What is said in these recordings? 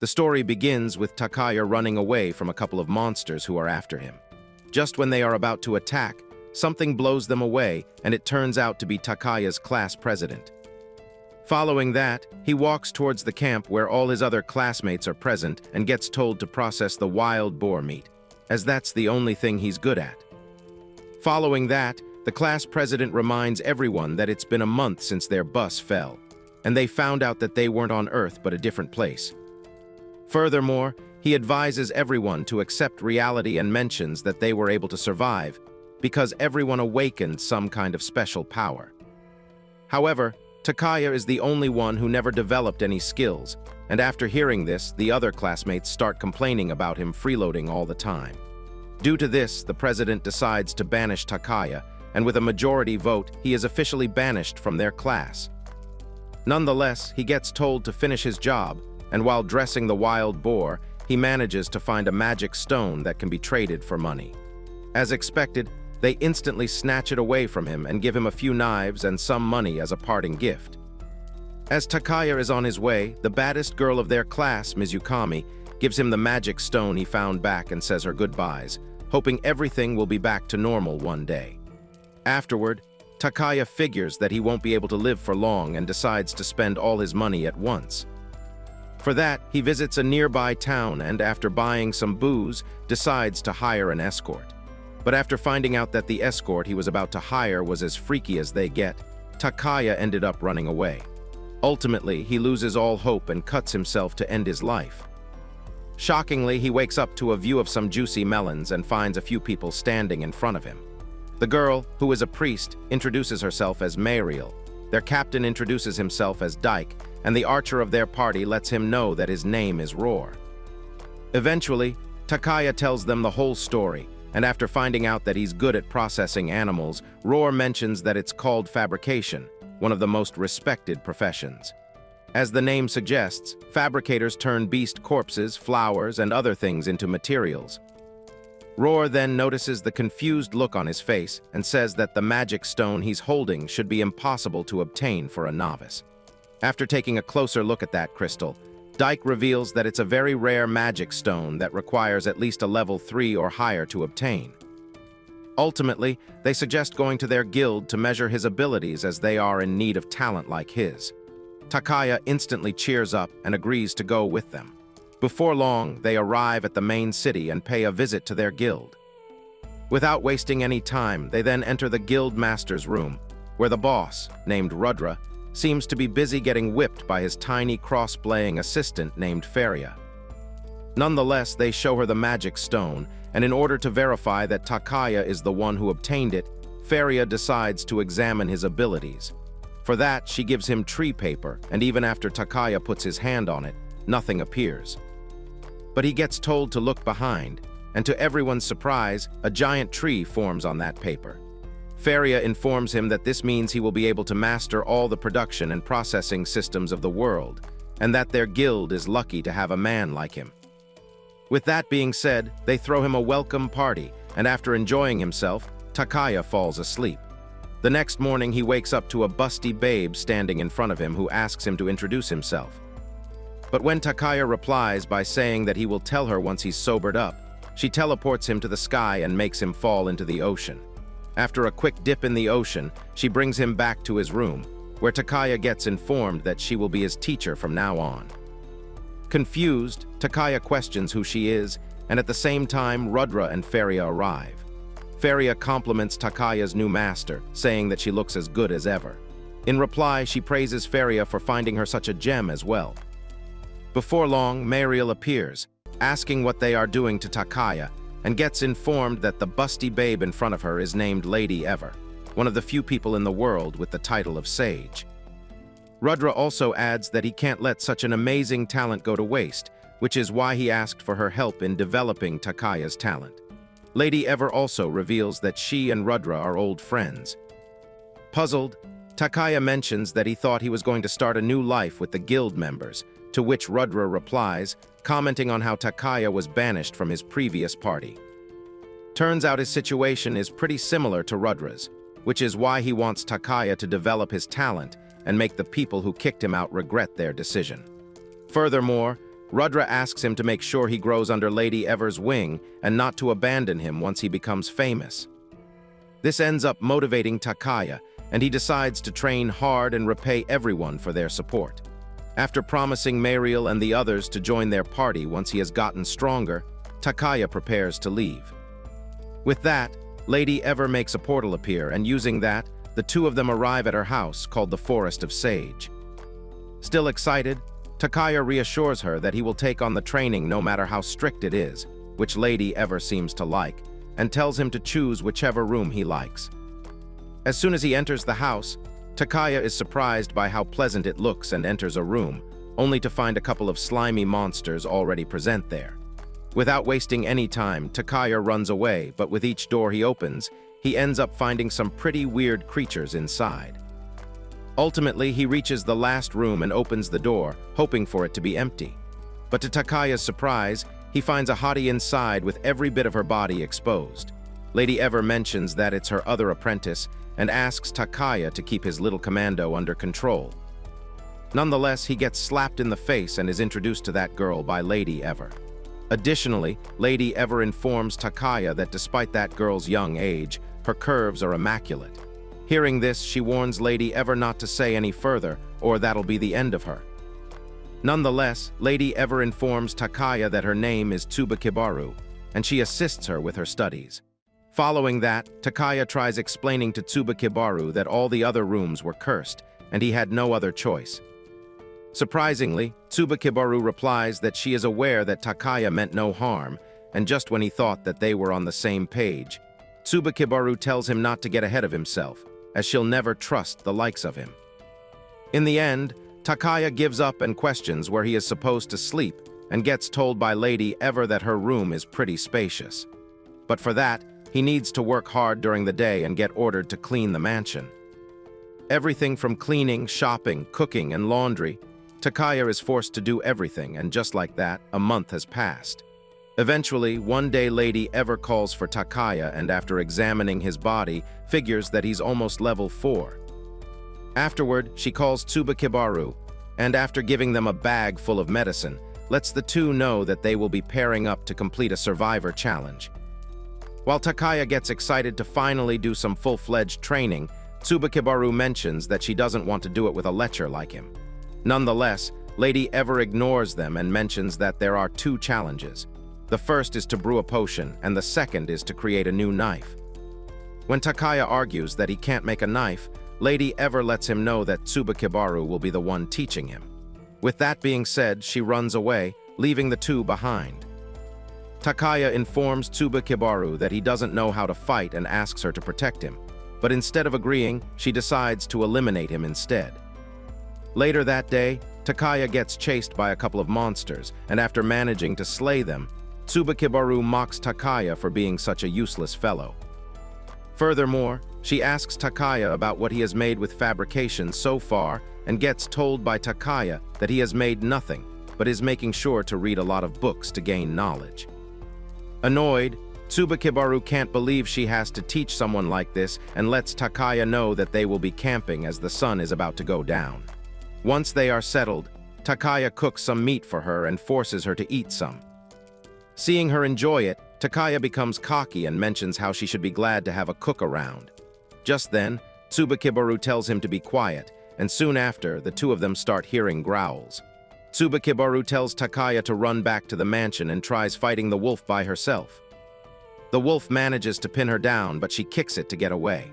The story begins with Takaya running away from a couple of monsters who are after him. Just when they are about to attack, something blows them away, and it turns out to be Takaya's class president. Following that, he walks towards the camp where all his other classmates are present and gets told to process the wild boar meat, as that's the only thing he's good at. Following that, the class president reminds everyone that it's been a month since their bus fell, and they found out that they weren't on Earth but a different place. Furthermore, he advises everyone to accept reality and mentions that they were able to survive because everyone awakened some kind of special power. However, Takaya is the only one who never developed any skills, and after hearing this, the other classmates start complaining about him freeloading all the time. Due to this, the president decides to banish Takaya, and with a majority vote, he is officially banished from their class. Nonetheless, he gets told to finish his job, and while dressing the wild boar, he manages to find a magic stone that can be traded for money. As expected, they instantly snatch it away from him and give him a few knives and some money as a parting gift. As Takaya is on his way, the baddest girl of their class, Mizukami, gives him the magic stone he found back and says her goodbyes, hoping everything will be back to normal one day. Afterward, Takaya figures that he won't be able to live for long and decides to spend all his money at once. For that, he visits a nearby town and, after buying some booze, decides to hire an escort. But after finding out that the escort he was about to hire was as freaky as they get, Takaya ended up running away. Ultimately, he loses all hope and cuts himself to end his life. Shockingly, he wakes up to a view of some juicy melons and finds a few people standing in front of him. The girl, who is a priest, introduces herself as Mariel. Their captain introduces himself as Dyke, and the archer of their party lets him know that his name is Roar. Eventually, Takaya tells them the whole story, and after finding out that he's good at processing animals, Roar mentions that it's called fabrication, one of the most respected professions. As the name suggests, fabricators turn beast corpses, flowers, and other things into materials. Roar then notices the confused look on his face and says that the magic stone he's holding should be impossible to obtain for a novice. After taking a closer look at that crystal, Dyke reveals that it's a very rare magic stone that requires at least a level 3 or higher to obtain. Ultimately, they suggest going to their guild to measure his abilities as they are in need of talent like his. Takaya instantly cheers up and agrees to go with them. Before long, they arrive at the main city and pay a visit to their guild. Without wasting any time, they then enter the guild master's room, where the boss, named Rudra, seems to be busy getting whipped by his tiny cross-playing assistant named Feria. Nonetheless, they show her the magic stone, and in order to verify that Takaya is the one who obtained it, Feria decides to examine his abilities. For that, she gives him tree paper, and even after Takaya puts his hand on it, nothing appears. But he gets told to look behind, and to everyone's surprise, a giant tree forms on that paper. Feria informs him that this means he will be able to master all the production and processing systems of the world, and that their guild is lucky to have a man like him. With that being said, they throw him a welcome party, and after enjoying himself, Takaya falls asleep. The next morning, he wakes up to a busty babe standing in front of him who asks him to introduce himself. But when Takaya replies by saying that he will tell her once he's sobered up, she teleports him to the sky and makes him fall into the ocean. After a quick dip in the ocean, she brings him back to his room, where Takaya gets informed that she will be his teacher from now on. Confused, Takaya questions who she is, and at the same time, Rudra and Feria arrive. Feria compliments Takaya's new master, saying that she looks as good as ever. In reply, she praises Feria for finding her such a gem as well. Before long, Mariel appears, asking what they are doing to Takaya, and gets informed that the busty babe in front of her is named Lady Ever, one of the few people in the world with the title of Sage. Rudra also adds that he can't let such an amazing talent go to waste, which is why he asked for her help in developing Takaya's talent. Lady Ever also reveals that she and Rudra are old friends. Puzzled, Takaya mentions that he thought he was going to start a new life with the guild members, to which Rudra replies, commenting on how Takaya was banished from his previous party. Turns out his situation is pretty similar to Rudra's, which is why he wants Takaya to develop his talent and make the people who kicked him out regret their decision. Furthermore, Rudra asks him to make sure he grows under Lady Ever's wing and not to abandon him once he becomes famous. This ends up motivating Takaya, and he decides to train hard and repay everyone for their support. After promising Mariel and the others to join their party once he has gotten stronger, Takaya prepares to leave. With that, Lady Ever makes a portal appear, and using that, the two of them arrive at her house called the Forest of Sage. Still excited, Takaya reassures her that he will take on the training no matter how strict it is, which Lady Ever seems to like, and tells him to choose whichever room he likes. As soon as he enters the house, Takaya is surprised by how pleasant it looks and enters a room, only to find a couple of slimy monsters already present there. Without wasting any time, Takaya runs away, but with each door he opens, he ends up finding some pretty weird creatures inside. Ultimately, he reaches the last room and opens the door, hoping for it to be empty. But to Takaya's surprise, he finds a hottie inside with every bit of her body exposed. Lady Ever mentions that it's her other apprentice and asks Takaya to keep his little commando under control. Nonetheless, he gets slapped in the face and is introduced to that girl by Lady Ever. Additionally, Lady Ever informs Takaya that despite that girl's young age, her curves are immaculate. Hearing this, she warns Lady Ever not to say any further, or that'll be the end of her. Nonetheless, Lady Ever informs Takaya that her name is Tsubakibaru, and she assists her with her studies. Following that, Takaya tries explaining to Tsubakibaru that all the other rooms were cursed, and he had no other choice. Surprisingly, Tsubakibaru replies that she is aware that Takaya meant no harm, and just when he thought that they were on the same page, Tsubakibaru tells him not to get ahead of himself, as she'll never trust the likes of him. In the end, Takaya gives up and questions where he is supposed to sleep, and gets told by Lady Ever that her room is pretty spacious. But for that, he needs to work hard during the day and get ordered to clean the mansion. Everything from cleaning, shopping, cooking, and laundry, Takaya is forced to do everything, and just like that, a month has passed. Eventually, one day Lady Ever calls for Takaya and after examining his body, figures that he's almost level 4. Afterward, she calls Tsubakibaru, and after giving them a bag full of medicine, lets the two know that they will be pairing up to complete a survivor challenge. While Takaya gets excited to finally do some full-fledged training, Tsubakibaru mentions that she doesn't want to do it with a lecher like him. Nonetheless, Lady Ever ignores them and mentions that there are 2 challenges. The first is to brew a potion, and the second is to create a new knife. When Takaya argues that he can't make a knife, Lady Ever lets him know that Tsubakibaru will be the one teaching him. With that being said, she runs away, leaving the two behind. Takaya informs Tsubakibaru that he doesn't know how to fight and asks her to protect him, but instead of agreeing, she decides to eliminate him instead. Later that day, Takaya gets chased by a couple of monsters, and after managing to slay them, Tsubakibaru mocks Takaya for being such a useless fellow. Furthermore, she asks Takaya about what he has made with fabrication so far and gets told by Takaya that he has made nothing, but is making sure to read a lot of books to gain knowledge. Annoyed, Tsubakibaru can't believe she has to teach someone like this and lets Takaya know that they will be camping as the sun is about to go down. Once they are settled, Takaya cooks some meat for her and forces her to eat some. Seeing her enjoy it, Takaya becomes cocky and mentions how she should be glad to have a cook around. Just then, Tsubakibaru tells him to be quiet, and soon after, the two of them start hearing growls. Tsubakibaru tells Takaya to run back to the mansion and tries fighting the wolf by herself. The wolf manages to pin her down, but she kicks it to get away.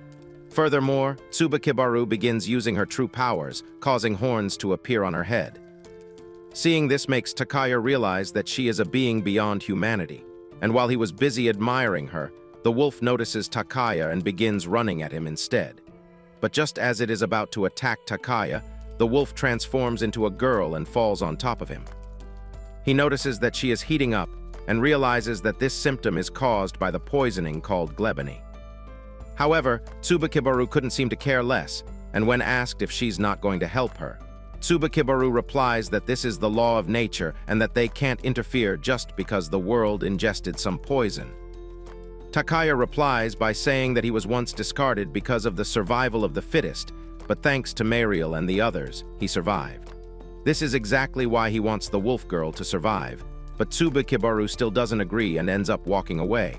Furthermore, Tsubakibaru begins using her true powers, causing horns to appear on her head. Seeing this makes Takaya realize that she is a being beyond humanity, and while he was busy admiring her, the wolf notices Takaya and begins running at him instead. But just as it is about to attack Takaya, the wolf transforms into a girl and falls on top of him. He notices that she is heating up and realizes that this symptom is caused by the poisoning called glebany. However, Tsubakibaru couldn't seem to care less, and when asked if she's not going to help her, Tsubakibaru replies that this is the law of nature and that they can't interfere just because the world ingested some poison. Takaya replies by saying that he was once discarded because of the survival of the fittest, but thanks to Mariel and the others, he survived. This is exactly why he wants the wolf girl to survive, but Tsubukibaru still doesn't agree and ends up walking away.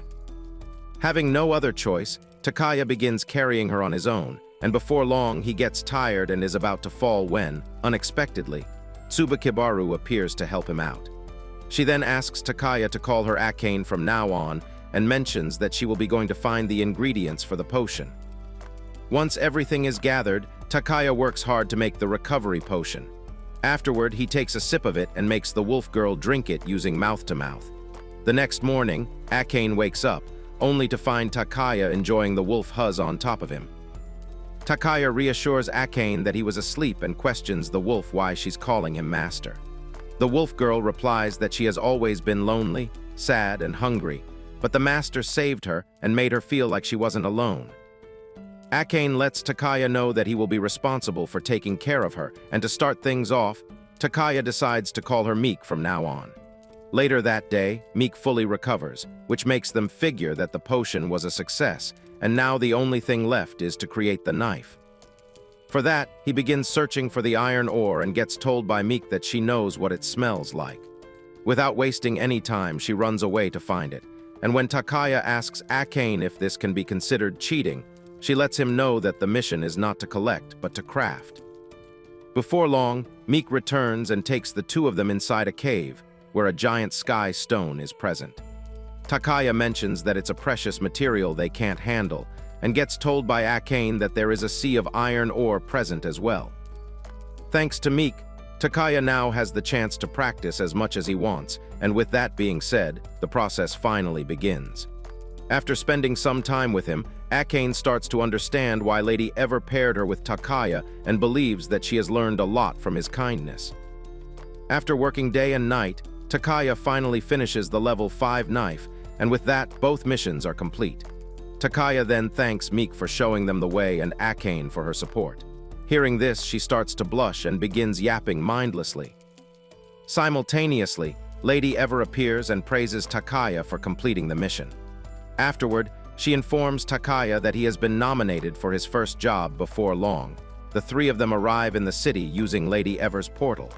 Having no other choice, Takaya begins carrying her on his own, and before long he gets tired and is about to fall when, unexpectedly, Tsubukibaru appears to help him out. She then asks Takaya to call her Akane from now on and mentions that she will be going to find the ingredients for the potion. Once everything is gathered, Takaya works hard to make the recovery potion. Afterward, he takes a sip of it and makes the wolf girl drink it using mouth-to-mouth. The next morning, Akane wakes up, only to find Takaya enjoying the wolf huzz on top of him. Takaya reassures Akane that he was asleep and questions the wolf why she's calling him master. The wolf girl replies that she has always been lonely, sad, and hungry, but the master saved her and made her feel like she wasn't alone. Akane lets Takaya know that he will be responsible for taking care of her, and to start things off, Takaya decides to call her Meek from now on. Later that day, Meek fully recovers, which makes them figure that the potion was a success, and now the only thing left is to create the knife. For that, he begins searching for the iron ore and gets told by Meek that she knows what it smells like. Without wasting any time, she runs away to find it, and when Takaya asks Akane if this can be considered cheating, she lets him know that the mission is not to collect, but to craft. Before long, Meek returns and takes the two of them inside a cave, where a giant sky stone is present. Takaya mentions that it's a precious material they can't handle, and gets told by Akane that there is a sea of iron ore present as well. Thanks to Meek, Takaya now has the chance to practice as much as he wants, and with that being said, the process finally begins. After spending some time with him, Akane starts to understand why Lady Ever paired her with Takaya and believes that she has learned a lot from his kindness. After working day and night, Takaya finally finishes the level 5 knife, and with that, both missions are complete. Takaya then thanks Meek for showing them the way and Akane for her support. Hearing this, she starts to blush and begins yapping mindlessly. Simultaneously, Lady Ever appears and praises Takaya for completing the mission. Afterward, she informs Takaya that he has been nominated for his first job before long. The three of them arrive in the city using Lady Ever's portal.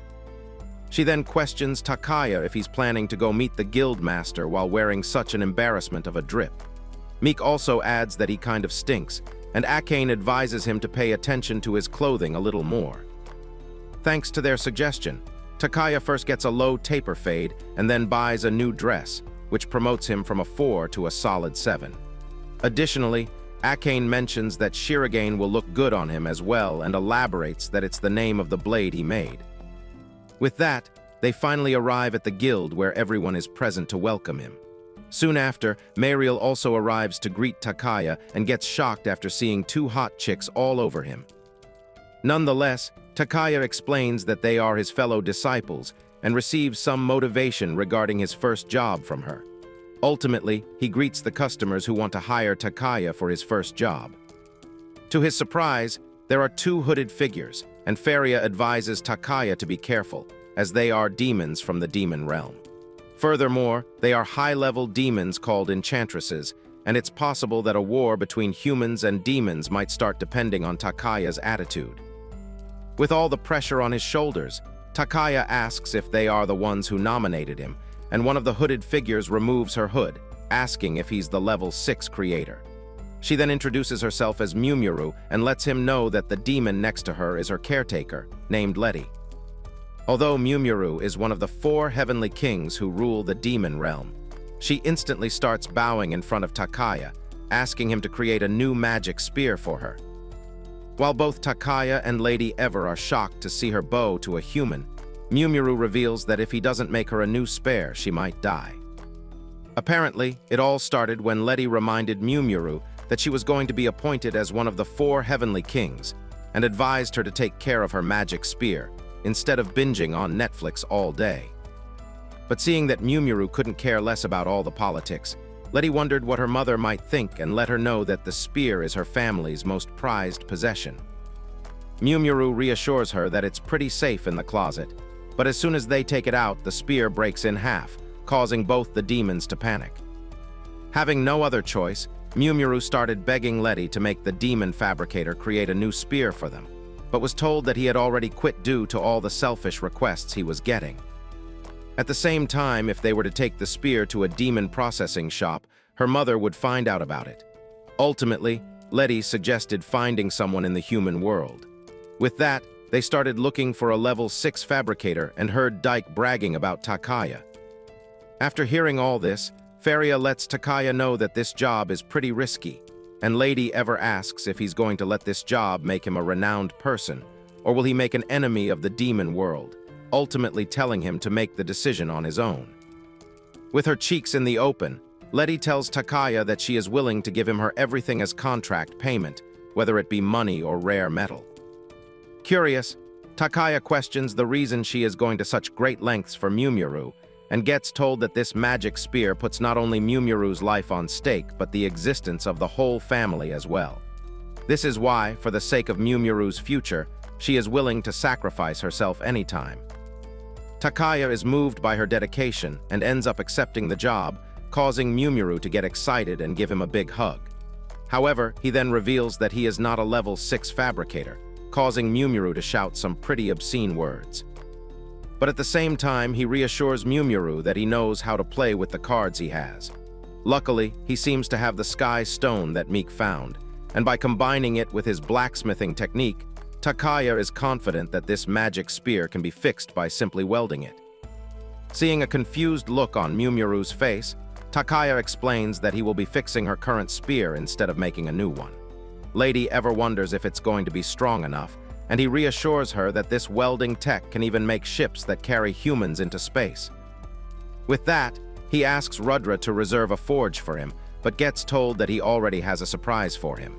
She then questions Takaya if he's planning to go meet the guild master while wearing such an embarrassment of a drip. Meek also adds that he kind of stinks, and Akane advises him to pay attention to his clothing a little more. Thanks to their suggestion, Takaya first gets a low taper fade and then buys a new dress, which promotes him from a 4 to a solid 7. Additionally, Akane mentions that Shirogane will look good on him as well and elaborates that it's the name of the blade he made. With that, they finally arrive at the guild where everyone is present to welcome him. Soon after, Mariel also arrives to greet Takaya and gets shocked after seeing two hot chicks all over him. Nonetheless, Takaya explains that they are his fellow disciples and receives some motivation regarding his first job from her. Ultimately, he greets the customers who want to hire Takaya for his first job. To his surprise, there are two hooded figures, and Faria advises Takaya to be careful, as they are demons from the demon realm. Furthermore, they are high-level demons called enchantresses, and it's possible that a war between humans and demons might start depending on Takaya's attitude. With all the pressure on his shoulders, Takaya asks if they are the ones who nominated him, and one of the hooded figures removes her hood, asking if he's the level 6 creator. She then introduces herself as Mumuru and lets him know that the demon next to her is her caretaker, named Letty. Although Mumuru is one of the 4 heavenly kings who rule the demon realm, she instantly starts bowing in front of Takaya, asking him to create a new magic spear for her. While both Takaya and Lady Ever are shocked to see her bow to a human, Mumuru reveals that if he doesn't make her a new spear, she might die. Apparently, it all started when Letty reminded Mumuru that she was going to be appointed as one of the 4 heavenly kings, and advised her to take care of her magic spear, instead of binging on Netflix all day. But seeing that Mumuru couldn't care less about all the politics, Letty wondered what her mother might think and let her know that the spear is her family's most prized possession. Mumuru reassures her that it's pretty safe in the closet, but as soon as they take it out, the spear breaks in half, causing both the demons to panic. Having no other choice, Mumuru started begging Letty to make the demon fabricator create a new spear for them. but was told that he had already quit due to all the selfish requests he was getting. At the same time, if they were to take the spear to a demon processing shop, her mother would find out about it. Ultimately, Letty suggested finding someone in the human world. With that, they started looking for a level 6 fabricator and heard Dyke bragging about Takaya. After hearing all this, Faria lets Takaya know that this job is pretty risky, and Lady Ever asks if he's going to let this job make him a renowned person, or will he make an enemy of the demon world, ultimately telling him to make the decision on his own. With her cheeks in the open, Letty tells Takaya that she is willing to give him her everything as contract payment, whether it be money or rare metal. Curious, Takaya questions the reason she is going to such great lengths for Mumuru, and gets told that this magic spear puts not only Mumuru's life on stake, but the existence of the whole family as well. This is why, for the sake of Mumuru's future, she is willing to sacrifice herself anytime. Takaya is moved by her dedication and ends up accepting the job, causing Mumuru to get excited and give him a big hug. However, he then reveals that he is not a level 6 fabricator, causing Mumuru to shout some pretty obscene words. But at the same time, he reassures Mumuru that he knows how to play with the cards he has. Luckily, he seems to have the sky stone that Meek found, and by combining it with his blacksmithing technique, Takaya is confident that this magic spear can be fixed by simply welding it. Seeing a confused look on Mumuru's face, Takaya explains that he will be fixing her current spear instead of making a new one. Lady Ever wonders if it's going to be strong enough, and he reassures her that this welding tech can even make ships that carry humans into space. With that, he asks Rudra to reserve a forge for him, but gets told that he already has a surprise for him.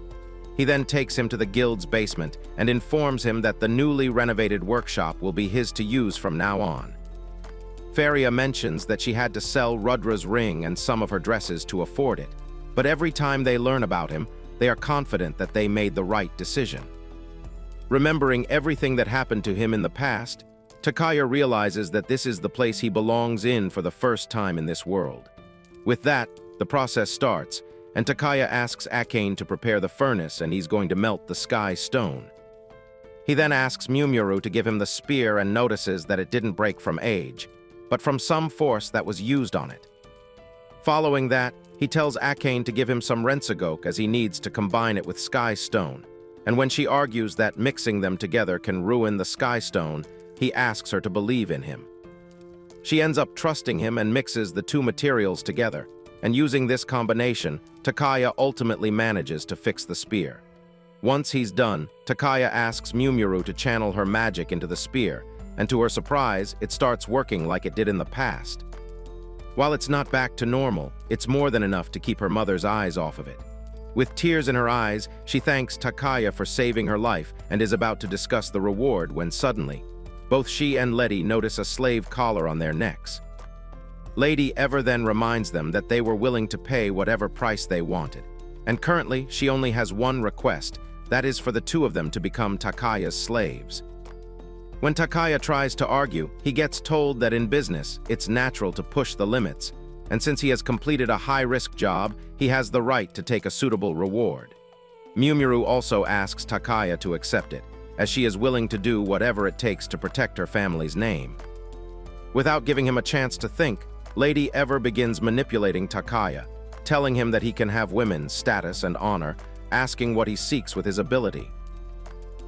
He then takes him to the guild's basement and informs him that the newly renovated workshop will be his to use from now on. Faria mentions that she had to sell Rudra's ring and some of her dresses to afford it, but every time they learn about him, they are confident that they made the right decision. Remembering everything that happened to him in the past, Takaya realizes that this is the place he belongs in for the first time in this world. With that, the process starts, and Takaya asks Akane to prepare the furnace and he's going to melt the sky stone. He then asks Mumuru to give him the spear and notices that it didn't break from age, but from some force that was used on it. Following that, he tells Akane to give him some Rensagoke as he needs to combine it with sky stone, and when she argues that mixing them together can ruin the sky stone, he asks her to believe in him. She ends up trusting him and mixes the two materials together, and using this combination, Takaya ultimately manages to fix the spear. Once he's done, Takaya asks Mumuru to channel her magic into the spear, and to her surprise, it starts working like it did in the past. While it's not back to normal, it's more than enough to keep her mother's eyes off of it. With tears in her eyes, she thanks Takaya for saving her life and is about to discuss the reward when suddenly, both she and Letty notice a slave collar on their necks. Lady Ever then reminds them that they were willing to pay whatever price they wanted, and currently she only has one request, that is for the two of them to become Takaya's slaves. When Takaya tries to argue, he gets told that in business, it's natural to push the limits, and since he has completed a high-risk job, he has the right to take a suitable reward. Mumuru also asks Takaya to accept it, as she is willing to do whatever it takes to protect her family's name. Without giving him a chance to think, Lady Ever begins manipulating Takaya, telling him that he can have women's status and honor, asking what he seeks with his ability.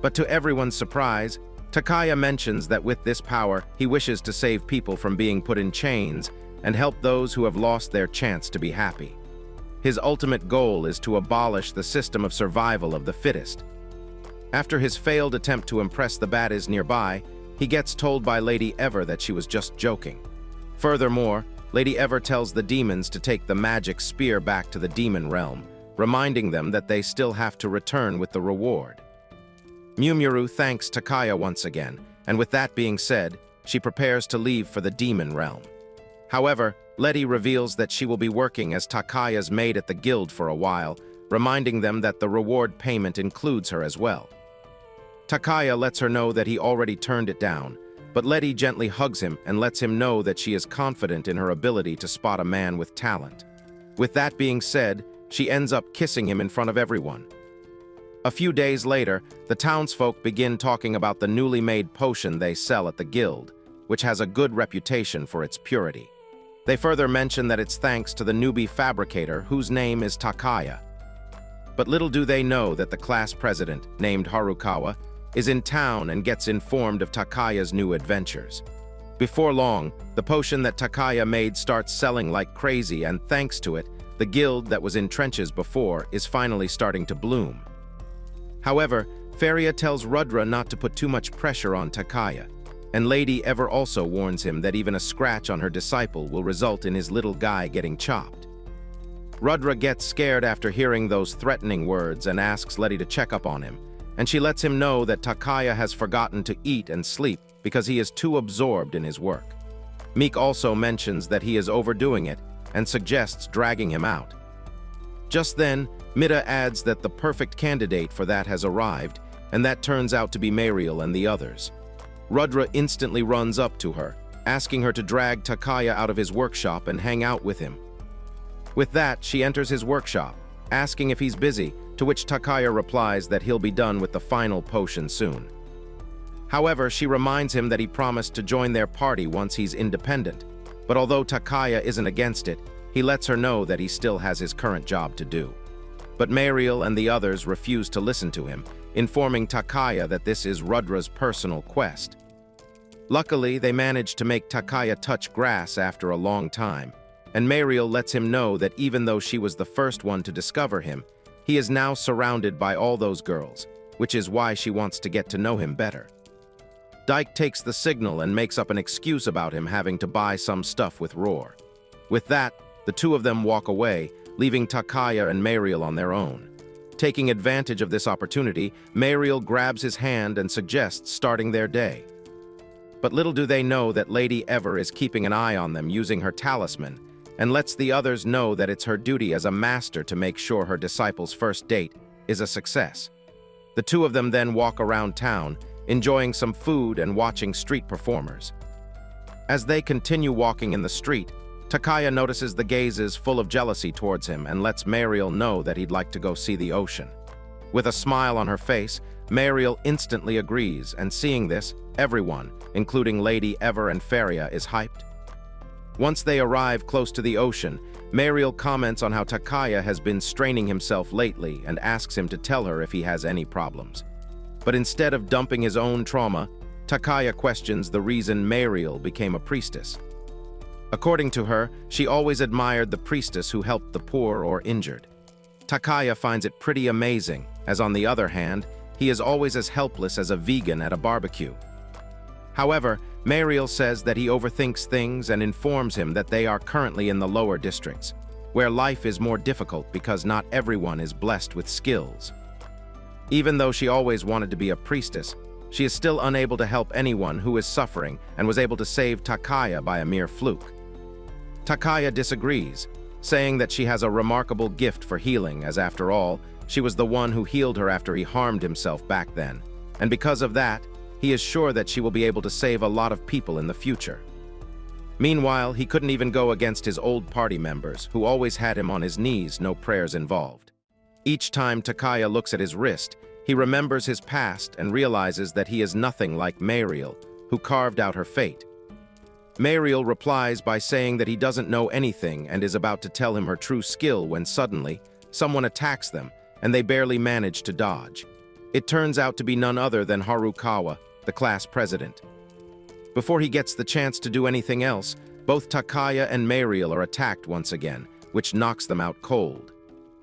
But to everyone's surprise, Takaya mentions that with this power, he wishes to save people from being put in chains and help those who have lost their chance to be happy. His ultimate goal is to abolish the system of survival of the fittest. After his failed attempt to impress the baddies nearby, he gets told by Lady Ever that she was just joking. Furthermore, Lady Ever tells the demons to take the magic spear back to the demon realm, reminding them that they still have to return with the reward. Mumuru thanks Takaya once again, and with that being said, she prepares to leave for the demon realm. However, Letty reveals that she will be working as Takaya's maid at the guild for a while, reminding them that the reward payment includes her as well. Takaya lets her know that he already turned it down, but Letty gently hugs him and lets him know that she is confident in her ability to spot a man with talent. With that being said, she ends up kissing him in front of everyone. A few days later, the townsfolk begin talking about the newly made potion they sell at the guild, which has a good reputation for its purity. They further mention that it's thanks to the newbie fabricator whose name is Takaya. But little do they know that the class president, named Harukawa, is in town and gets informed of Takaya's new adventures. Before long, the potion that Takaya made starts selling like crazy, and thanks to it, the guild that was in trenches before is finally starting to bloom. However, Faria tells Rudra not to put too much pressure on Takaya, and Lady Ever also warns him that even a scratch on her disciple will result in his little guy getting chopped. Rudra gets scared after hearing those threatening words and asks Letty to check up on him, and she lets him know that Takaya has forgotten to eat and sleep because he is too absorbed in his work. Meek also mentions that he is overdoing it and suggests dragging him out. Just then, Mida adds that the perfect candidate for that has arrived, and that turns out to be Mariel and the others. Rudra instantly runs up to her, asking her to drag Takaya out of his workshop and hang out with him. With that, she enters his workshop, asking if he's busy, to which Takaya replies that he'll be done with the final potion soon. However, she reminds him that he promised to join their party once he's independent, but although Takaya isn't against it, he lets her know that he still has his current job to do. But Mariel and the others refuse to listen to him, informing Takaya that this is Rudra's personal quest. Luckily, they manage to make Takaya touch grass after a long time, and Mariel lets him know that even though she was the first one to discover him, he is now surrounded by all those girls, which is why she wants to get to know him better. Dyke takes the signal and makes up an excuse about him having to buy some stuff with Roar. With that, the two of them walk away, leaving Takaya and Mariel on their own. Taking advantage of this opportunity, Mariel grabs his hand and suggests starting their day. But little do they know that Lady Ever is keeping an eye on them using her talisman, and lets the others know that it's her duty as a master to make sure her disciple's first date is a success. The two of them then walk around town, enjoying some food and watching street performers. As they continue walking in the street, Takaya notices the gazes full of jealousy towards him and lets Mariel know that he'd like to go see the ocean. With a smile on her face, Mariel instantly agrees, and seeing this, everyone, including Lady Ever and Faria, is hyped. Once they arrive close to the ocean, Mariel comments on how Takaya has been straining himself lately and asks him to tell her if he has any problems. But instead of dumping his own trauma, Takaya questions the reason Mariel became a priestess. According to her, she always admired the priestess who helped the poor or injured. Takaya finds it pretty amazing, as on the other hand, he is always as helpless as a vegan at a barbecue. However, Mariel says that he overthinks things and informs him that they are currently in the lower districts, where life is more difficult because not everyone is blessed with skills. Even though she always wanted to be a priestess, she is still unable to help anyone who is suffering and was able to save Takaya by a mere fluke. Takaya disagrees, saying that she has a remarkable gift for healing, as after all, she was the one who healed her after he harmed himself back then, and because of that, he is sure that she will be able to save a lot of people in the future. Meanwhile, he couldn't even go against his old party members, who always had him on his knees, no prayers involved. Each time Takaya looks at his wrist, he remembers his past and realizes that he is nothing like Mariel, who carved out her fate. Mariel replies by saying that he doesn't know anything and is about to tell him her true skill when suddenly, someone attacks them, and they barely manage to dodge. It turns out to be none other than Harukawa, the class president. Before he gets the chance to do anything else, both Takaya and Mariel are attacked once again, which knocks them out cold.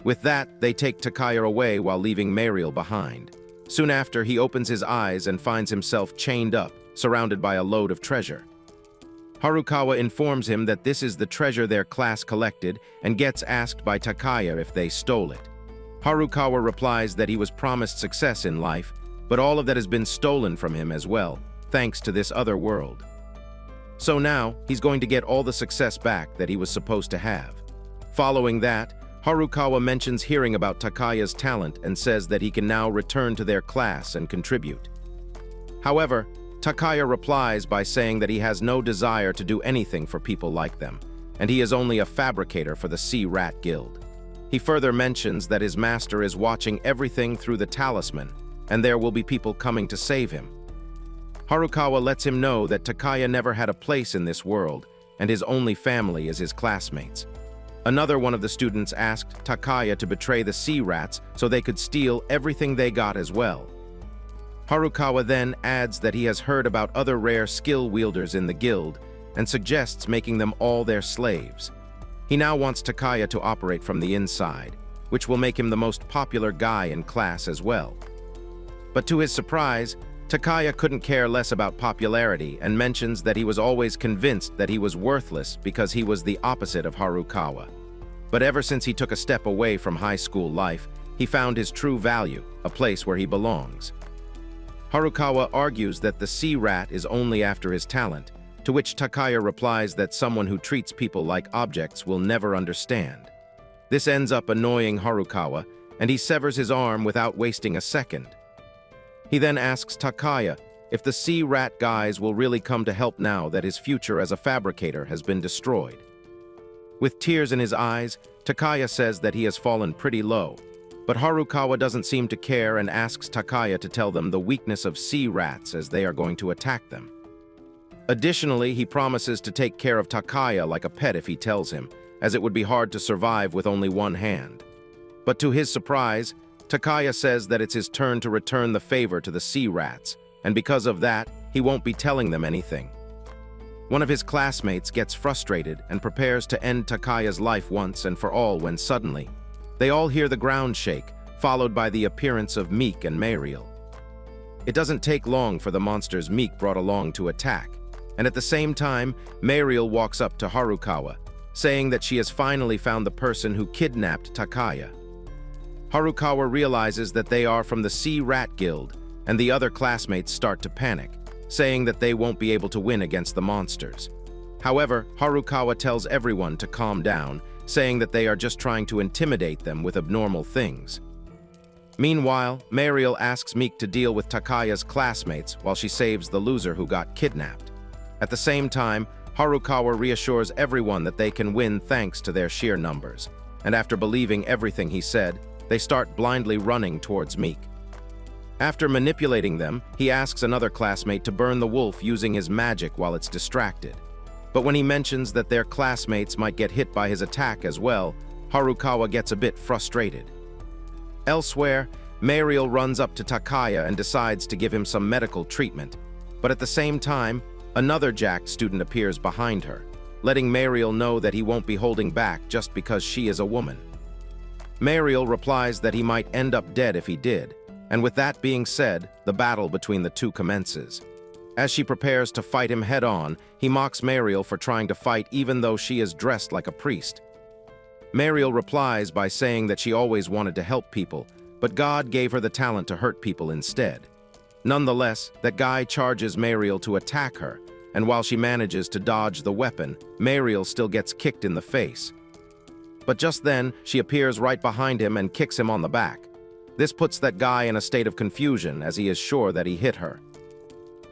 With that, they take Takaya away while leaving Mariel behind. Soon after, he opens his eyes and finds himself chained up, surrounded by a load of treasure. Harukawa informs him that this is the treasure their class collected and gets asked by Takaya if they stole it. Harukawa replies that he was promised success in life, but all of that has been stolen from him as well, thanks to this other world. So now, he's going to get all the success back that he was supposed to have. Following that, Harukawa mentions hearing about Takaya's talent and says that he can now return to their class and contribute. However, Takaya replies by saying that he has no desire to do anything for people like them, and he is only a fabricator for the Sea Rat Guild. He further mentions that his master is watching everything through the talisman, and there will be people coming to save him. Harukawa lets him know that Takaya never had a place in this world, and his only family is his classmates. Another one of the students asked Takaya to betray the sea rats so they could steal everything they got as well. Harukawa then adds that he has heard about other rare skill wielders in the guild and suggests making them all their slaves. He now wants Takaya to operate from the inside, which will make him the most popular guy in class as well. But to his surprise, Takaya couldn't care less about popularity and mentions that he was always convinced that he was worthless because he was the opposite of Harukawa. But ever since he took a step away from high school life, he found his true value, a place where he belongs. Harukawa argues that the sea rat is only after his talent, to which Takaya replies that someone who treats people like objects will never understand. This ends up annoying Harukawa, and he severs his arm without wasting a second. He then asks Takaya if the sea rat guys will really come to help now that his future as a fabricator has been destroyed. With tears in his eyes, Takaya says that he has fallen pretty low, but Harukawa doesn't seem to care and asks Takaya to tell them the weakness of sea rats as they are going to attack them. Additionally, he promises to take care of Takaya like a pet if he tells him, as it would be hard to survive with only one hand. But to his surprise, Takaya says that it's his turn to return the favor to the sea rats, and because of that, he won't be telling them anything. One of his classmates gets frustrated and prepares to end Takaya's life once and for all when suddenly, they all hear the ground shake, followed by the appearance of Meek and Mariel. It doesn't take long for the monsters Meek brought along to attack, and at the same time, Mariel walks up to Harukawa, saying that she has finally found the person who kidnapped Takaya. Harukawa realizes that they are from the Sea Rat Guild, and the other classmates start to panic, saying that they won't be able to win against the monsters. However, Harukawa tells everyone to calm down, saying that they are just trying to intimidate them with abnormal things. Meanwhile, Mariel asks Meek to deal with Takaya's classmates while she saves the loser who got kidnapped. At the same time, Harukawa reassures everyone that they can win thanks to their sheer numbers, and after believing everything he said, they start blindly running towards Meek. After manipulating them, he asks another classmate to burn the wolf using his magic while it's distracted. But when he mentions that their classmates might get hit by his attack as well, Harukawa gets a bit frustrated. Elsewhere, Mariel runs up to Takaya and decides to give him some medical treatment, but at the same time, another jacked student appears behind her, letting Mariel know that he won't be holding back just because she is a woman. Mariel replies that he might end up dead if he did, and with that being said, the battle between the two commences. As she prepares to fight him head-on, he mocks Mariel for trying to fight even though she is dressed like a priest. Mariel replies by saying that she always wanted to help people, but God gave her the talent to hurt people instead. Nonetheless, that guy charges Mariel to attack her, and while she manages to dodge the weapon, Mariel still gets kicked in the face. But just then, she appears right behind him and kicks him on the back. This puts that guy in a state of confusion as he is sure that he hit her.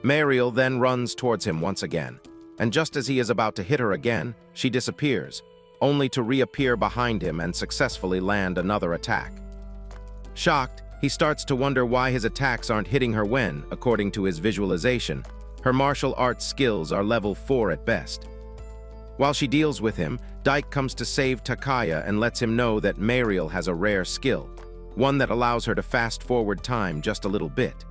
Mariel then runs towards him once again, and just as he is about to hit her again, she disappears, only to reappear behind him and successfully land another attack. Shocked, he starts to wonder why his attacks aren't hitting her when, according to his visualization, her martial arts skills are level 4 at best. While she deals with him, Dike comes to save Takaya and lets him know that Mariel has a rare skill, one that allows her to fast-forward time just a little bit.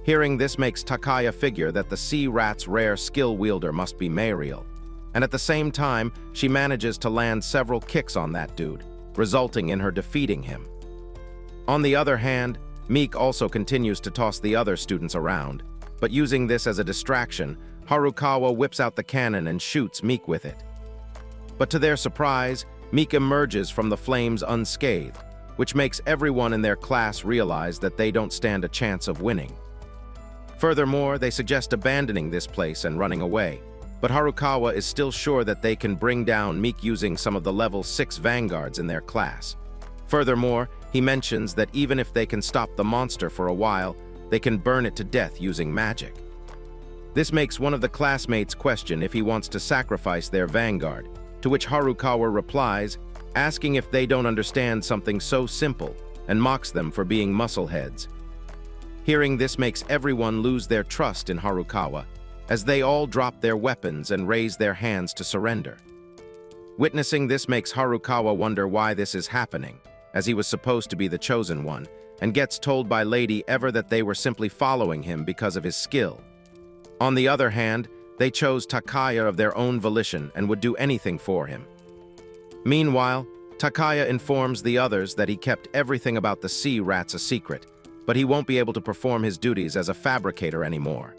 Hearing this makes Takaya figure that the sea rat's rare skill wielder must be Mariel, and at the same time, she manages to land several kicks on that dude, resulting in her defeating him. On the other hand, Meek also continues to toss the other students around, but using this as a distraction, Harukawa whips out the cannon and shoots Meek with it. But to their surprise, Meek emerges from the flames unscathed, which makes everyone in their class realize that they don't stand a chance of winning. Furthermore, they suggest abandoning this place and running away, but Harukawa is still sure that they can bring down Meek using some of the level 6 vanguards in their class. Furthermore, he mentions that even if they can stop the monster for a while, they can burn it to death using magic. This makes one of the classmates question if he wants to sacrifice their vanguard, to which Harukawa replies asking if they don't understand something so simple and mocks them for being muscleheads. Hearing this makes everyone lose their trust in Harukawa, as they all drop their weapons and raise their hands to surrender. Witnessing this makes Harukawa wonder why this is happening, as he was supposed to be the chosen one, and gets told by Lady Ever that they were simply following him because of his skill. On the other hand, they chose Takaya of their own volition and would do anything for him. Meanwhile, Takaya informs the others that he kept everything about the sea rats a secret, but he won't be able to perform his duties as a fabricator anymore.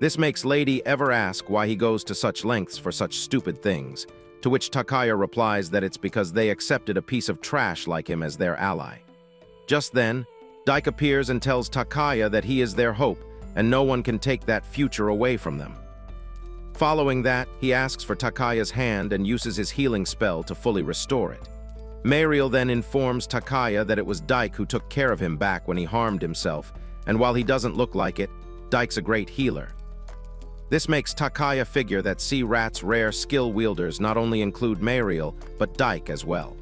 This makes Lady Ever ask why he goes to such lengths for such stupid things, to which Takaya replies that it's because they accepted a piece of trash like him as their ally. Just then, Dike appears and tells Takaya that he is their hope, and no one can take that future away from them. Following that, he asks for Takaya's hand and uses his healing spell to fully restore it. Mariel then informs Takaya that it was Dike who took care of him back when he harmed himself, and while he doesn't look like it, Dike's a great healer. This makes Takaya figure that Sea Rat's rare skill wielders not only include Mariel, but Dike as well.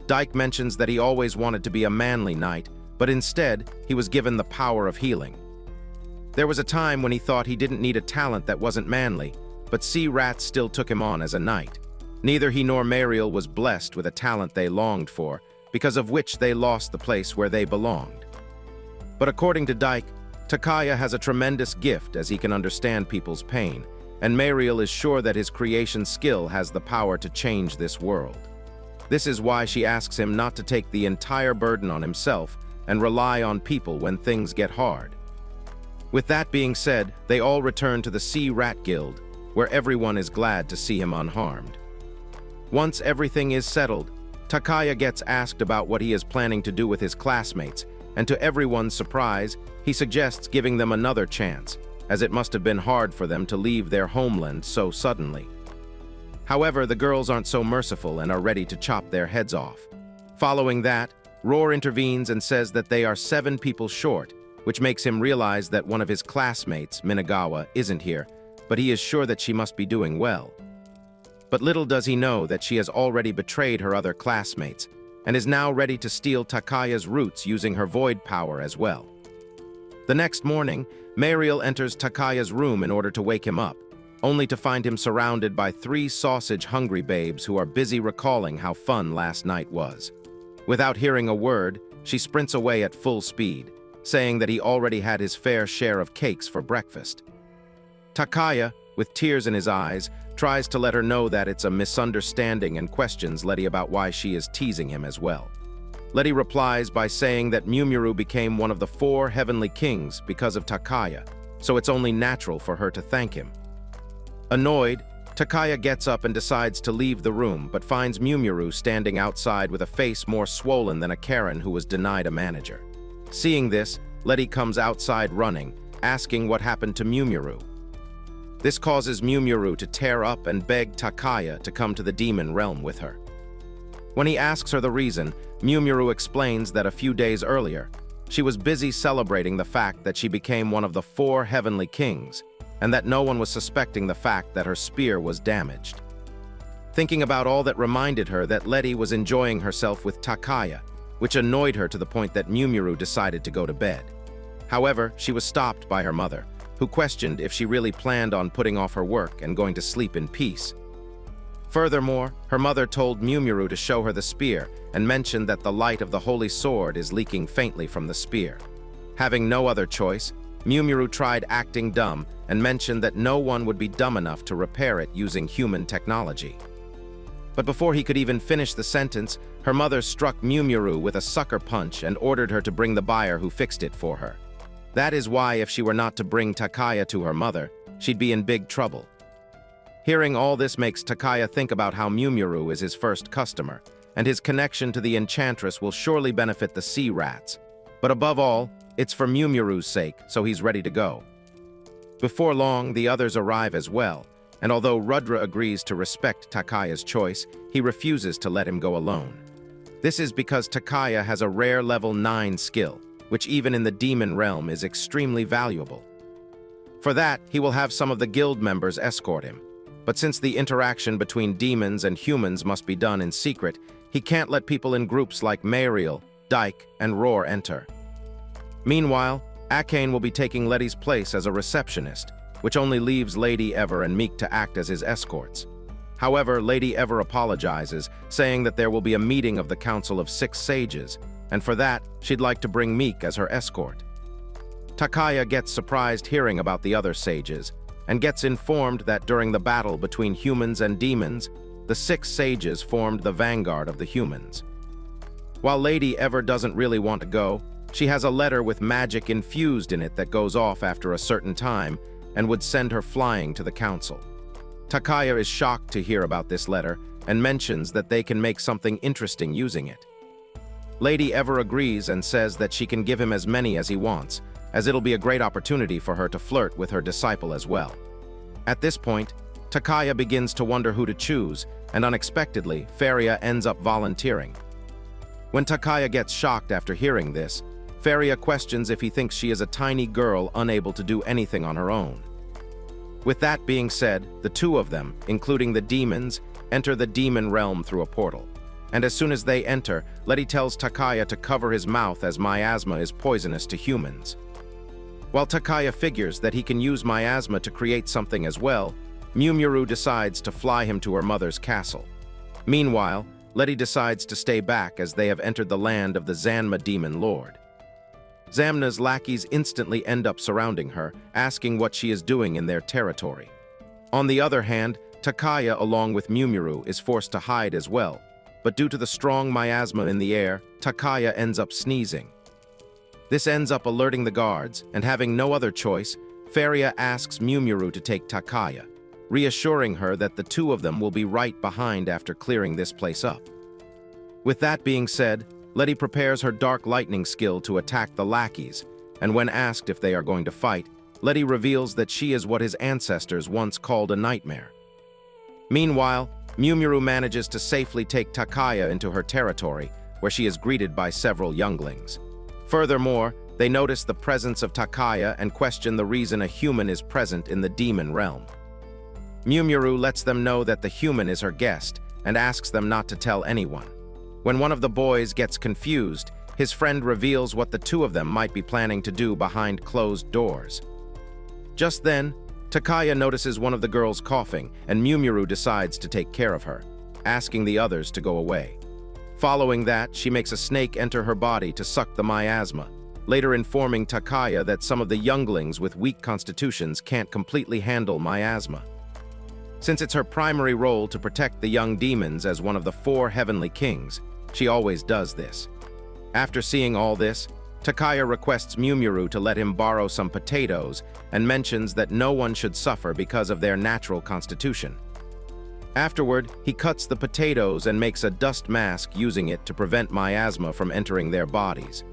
Dike mentions that he always wanted to be a manly knight, but instead, he was given the power of healing. There was a time when he thought he didn't need a talent that wasn't manly, but Sea Rat still took him on as a knight. Neither he nor Mariel was blessed with a talent they longed for, because of which they lost the place where they belonged. But according to Dike, Takaya has a tremendous gift as he can understand people's pain, and Mariel is sure that his creation skill has the power to change this world. This is why she asks him not to take the entire burden on himself and rely on people when things get hard. With that being said, they all return to the Sea Rat Guild, where everyone is glad to see him unharmed. Once everything is settled, Takaya gets asked about what he is planning to do with his classmates, and to everyone's surprise, he suggests giving them another chance, as it must have been hard for them to leave their homeland so suddenly. However, the girls aren't so merciful and are ready to chop their heads off. Following that, Roar intervenes and says that they are 7 people short, which makes him realize that one of his classmates, Minagawa, isn't here, but he is sure that she must be doing well. But little does he know that she has already betrayed her other classmates, and is now ready to steal Takaya's roots using her void power as well. The next morning, Mariel enters Takaya's room in order to wake him up, only to find him surrounded by 3 sausage-hungry babes who are busy recalling how fun last night was. Without hearing a word, she sprints away at full speed, saying that he already had his fair share of cakes for breakfast. Takaya, with tears in his eyes, tries to let her know that it's a misunderstanding and questions Letty about why she is teasing him as well. Letty replies by saying that Mumuru became one of the 4 heavenly kings because of Takaya, so it's only natural for her to thank him. Annoyed, Takaya gets up and decides to leave the room, but finds Mumuru standing outside with a face more swollen than a Karen who was denied a manager. Seeing this, Letty comes outside running, asking what happened to Mumuru. This causes Mumuru to tear up and beg Takaya to come to the demon realm with her. When he asks her the reason, Mumuru explains that a few days earlier, she was busy celebrating the fact that she became one of the 4 heavenly kings, and that no one was suspecting the fact that her spear was damaged. Thinking about all that reminded her that Letty was enjoying herself with Takaya, which annoyed her to the point that Mumuru decided to go to bed. However, she was stopped by her mother, who questioned if she really planned on putting off her work and going to sleep in peace. Furthermore, her mother told Mumuru to show her the spear and mentioned that the light of the holy sword is leaking faintly from the spear. Having no other choice, Mumuru tried acting dumb and mentioned that no one would be dumb enough to repair it using human technology. But before he could even finish the sentence, her mother struck Mumuru with a sucker punch and ordered her to bring the buyer who fixed it for her. That is why if she were not to bring Takaya to her mother, she'd be in big trouble. Hearing all this makes Takaya think about how Mumuru is his first customer, and his connection to the enchantress will surely benefit the sea rats. But above all, it's for Mumuru's sake, so he's ready to go. Before long, the others arrive as well, and although Rudra agrees to respect Takaya's choice, he refuses to let him go alone. This is because Takaya has a rare level 9 skill, which even in the demon realm is extremely valuable. For that, he will have some of the guild members escort him. But since the interaction between demons and humans must be done in secret, He can't let people in groups like Mariel, Dyke, and Roar enter. Meanwhile, Akane will be taking Letty's place as a receptionist, which only leaves Lady Ever and Meek to act as his escorts. However, Lady Ever apologizes, saying that there will be a meeting of the Council of 6 Sages, and for that, she'd like to bring Meek as her escort. Takaya gets surprised hearing about the other sages, and gets informed that during the battle between humans and demons, the 6 sages formed the vanguard of the humans. While Lady Ever doesn't really want to go, she has a letter with magic infused in it that goes off after a certain time and would send her flying to the council. Takaya is shocked to hear about this letter and mentions that they can make something interesting using it. Lady Ever agrees and says that she can give him as many as he wants, as it'll be a great opportunity for her to flirt with her disciple as well. At this point, Takaya begins to wonder who to choose, and unexpectedly, Faria ends up volunteering. When Takaya gets shocked after hearing this, Faria questions if he thinks she is a tiny girl unable to do anything on her own. With that being said, the two of them, including the demons, enter the demon realm through a portal. And as soon as they enter, Letty tells Takaya to cover his mouth as miasma is poisonous to humans. While Takaya figures that he can use miasma to create something as well, Mumuru decides to fly him to her mother's castle. Meanwhile, Letty decides to stay back as they have entered the land of the Zanma demon lord. Zamna's lackeys instantly end up surrounding her, asking what she is doing in their territory. On the other hand, Takaya, along with Mumuru, is forced to hide as well, but due to the strong miasma in the air, Takaya ends up sneezing. This ends up alerting the guards, and having no other choice, Faria asks Mumuru to take Takaya, reassuring her that the two of them will be right behind after clearing this place up. With that being said, Letty prepares her dark lightning skill to attack the lackeys, and when asked if they are going to fight, Letty reveals that she is what his ancestors once called a nightmare. Meanwhile, Mumuru manages to safely take Takaya into her territory, where she is greeted by several younglings. Furthermore, they notice the presence of Takaya and question the reason a human is present in the demon realm. Mumuru lets them know that the human is her guest and asks them not to tell anyone. When one of the boys gets confused, his friend reveals what the two of them might be planning to do behind closed doors. Just then, Takaya notices one of the girls coughing, and Mumuru decides to take care of her, asking the others to go away. Following that, she makes a snake enter her body to suck the miasma, later informing Takaya that some of the younglings with weak constitutions can't completely handle miasma. Since it's her primary role to protect the young demons as one of the 4 heavenly kings, she always does this. After seeing all this, Takaya requests Mumuru to let him borrow some potatoes and mentions that no one should suffer because of their natural constitution. Afterward, he cuts the potatoes and makes a dust mask using it to prevent miasma from entering their bodies.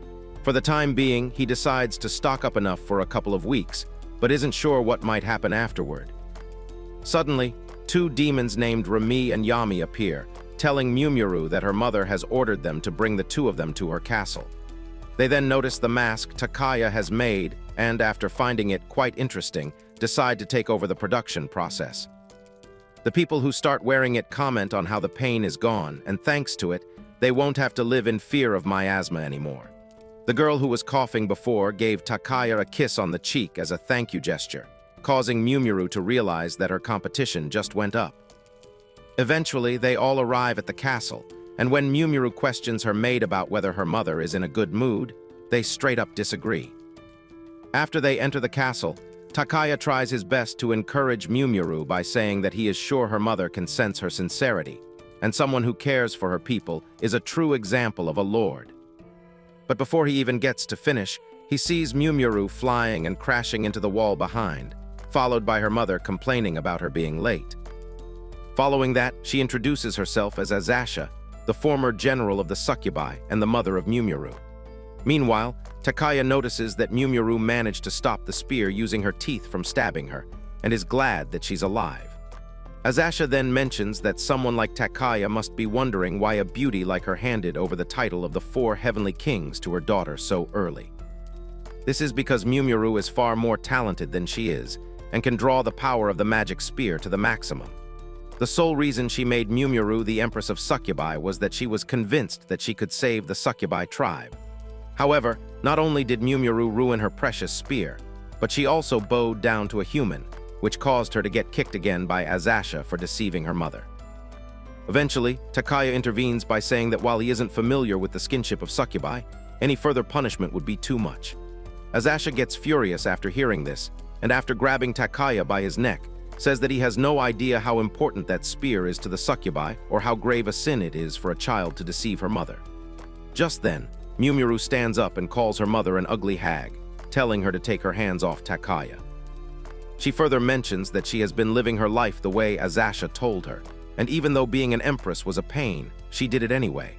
For the time being, he decides to stock up enough for a couple of weeks, but isn't sure what might happen afterward. Suddenly, 2 demons named Rami and Yami appear, telling Mumuru that her mother has ordered them to bring the 2 of them to her castle. They then notice the mask Takaya has made and, after finding it quite interesting, decide to take over the production process. The people who start wearing it comment on how the pain is gone, and thanks to it, they won't have to live in fear of miasma anymore. The girl who was coughing before gave Takaya a kiss on the cheek as a thank you gesture, causing Mumuru to realize that her competition just went up. Eventually, they all arrive at the castle, and when Mumuru questions her maid about whether her mother is in a good mood, they straight up disagree. After they enter the castle, Takaya tries his best to encourage Mumuru by saying that he is sure her mother can sense her sincerity, and someone who cares for her people is a true example of a lord. But before he even gets to finish, he sees Mumuru flying and crashing into the wall behind, followed by her mother complaining about her being late. Following that, she introduces herself as Azasha, the former general of the succubi and the mother of Mumuru. Meanwhile, Takaya notices that Mumuru managed to stop the spear using her teeth from stabbing her, and is glad that she's alive. Azasha then mentions that someone like Takaya must be wondering why a beauty like her handed over the title of the 4 heavenly kings to her daughter so early. This is because Mumuru is far more talented than she is, and can draw the power of the magic spear to the maximum. The sole reason she made Mumuru the Empress of Succubi was that she was convinced that she could save the Succubi tribe. However, not only did Mumuru ruin her precious spear, but she also bowed down to a human, which caused her to get kicked again by Azasha for deceiving her mother. Eventually, Takaya intervenes by saying that while he isn't familiar with the skinship of succubi, any further punishment would be too much. Azasha gets furious after hearing this, and after grabbing Takaya by his neck, says that he has no idea how important that spear is to the succubi or how grave a sin it is for a child to deceive her mother. Just then, Mumuru stands up and calls her mother an ugly hag, telling her to take her hands off Takaya. She further mentions that she has been living her life the way Azasha told her, and even though being an empress was a pain, she did it anyway.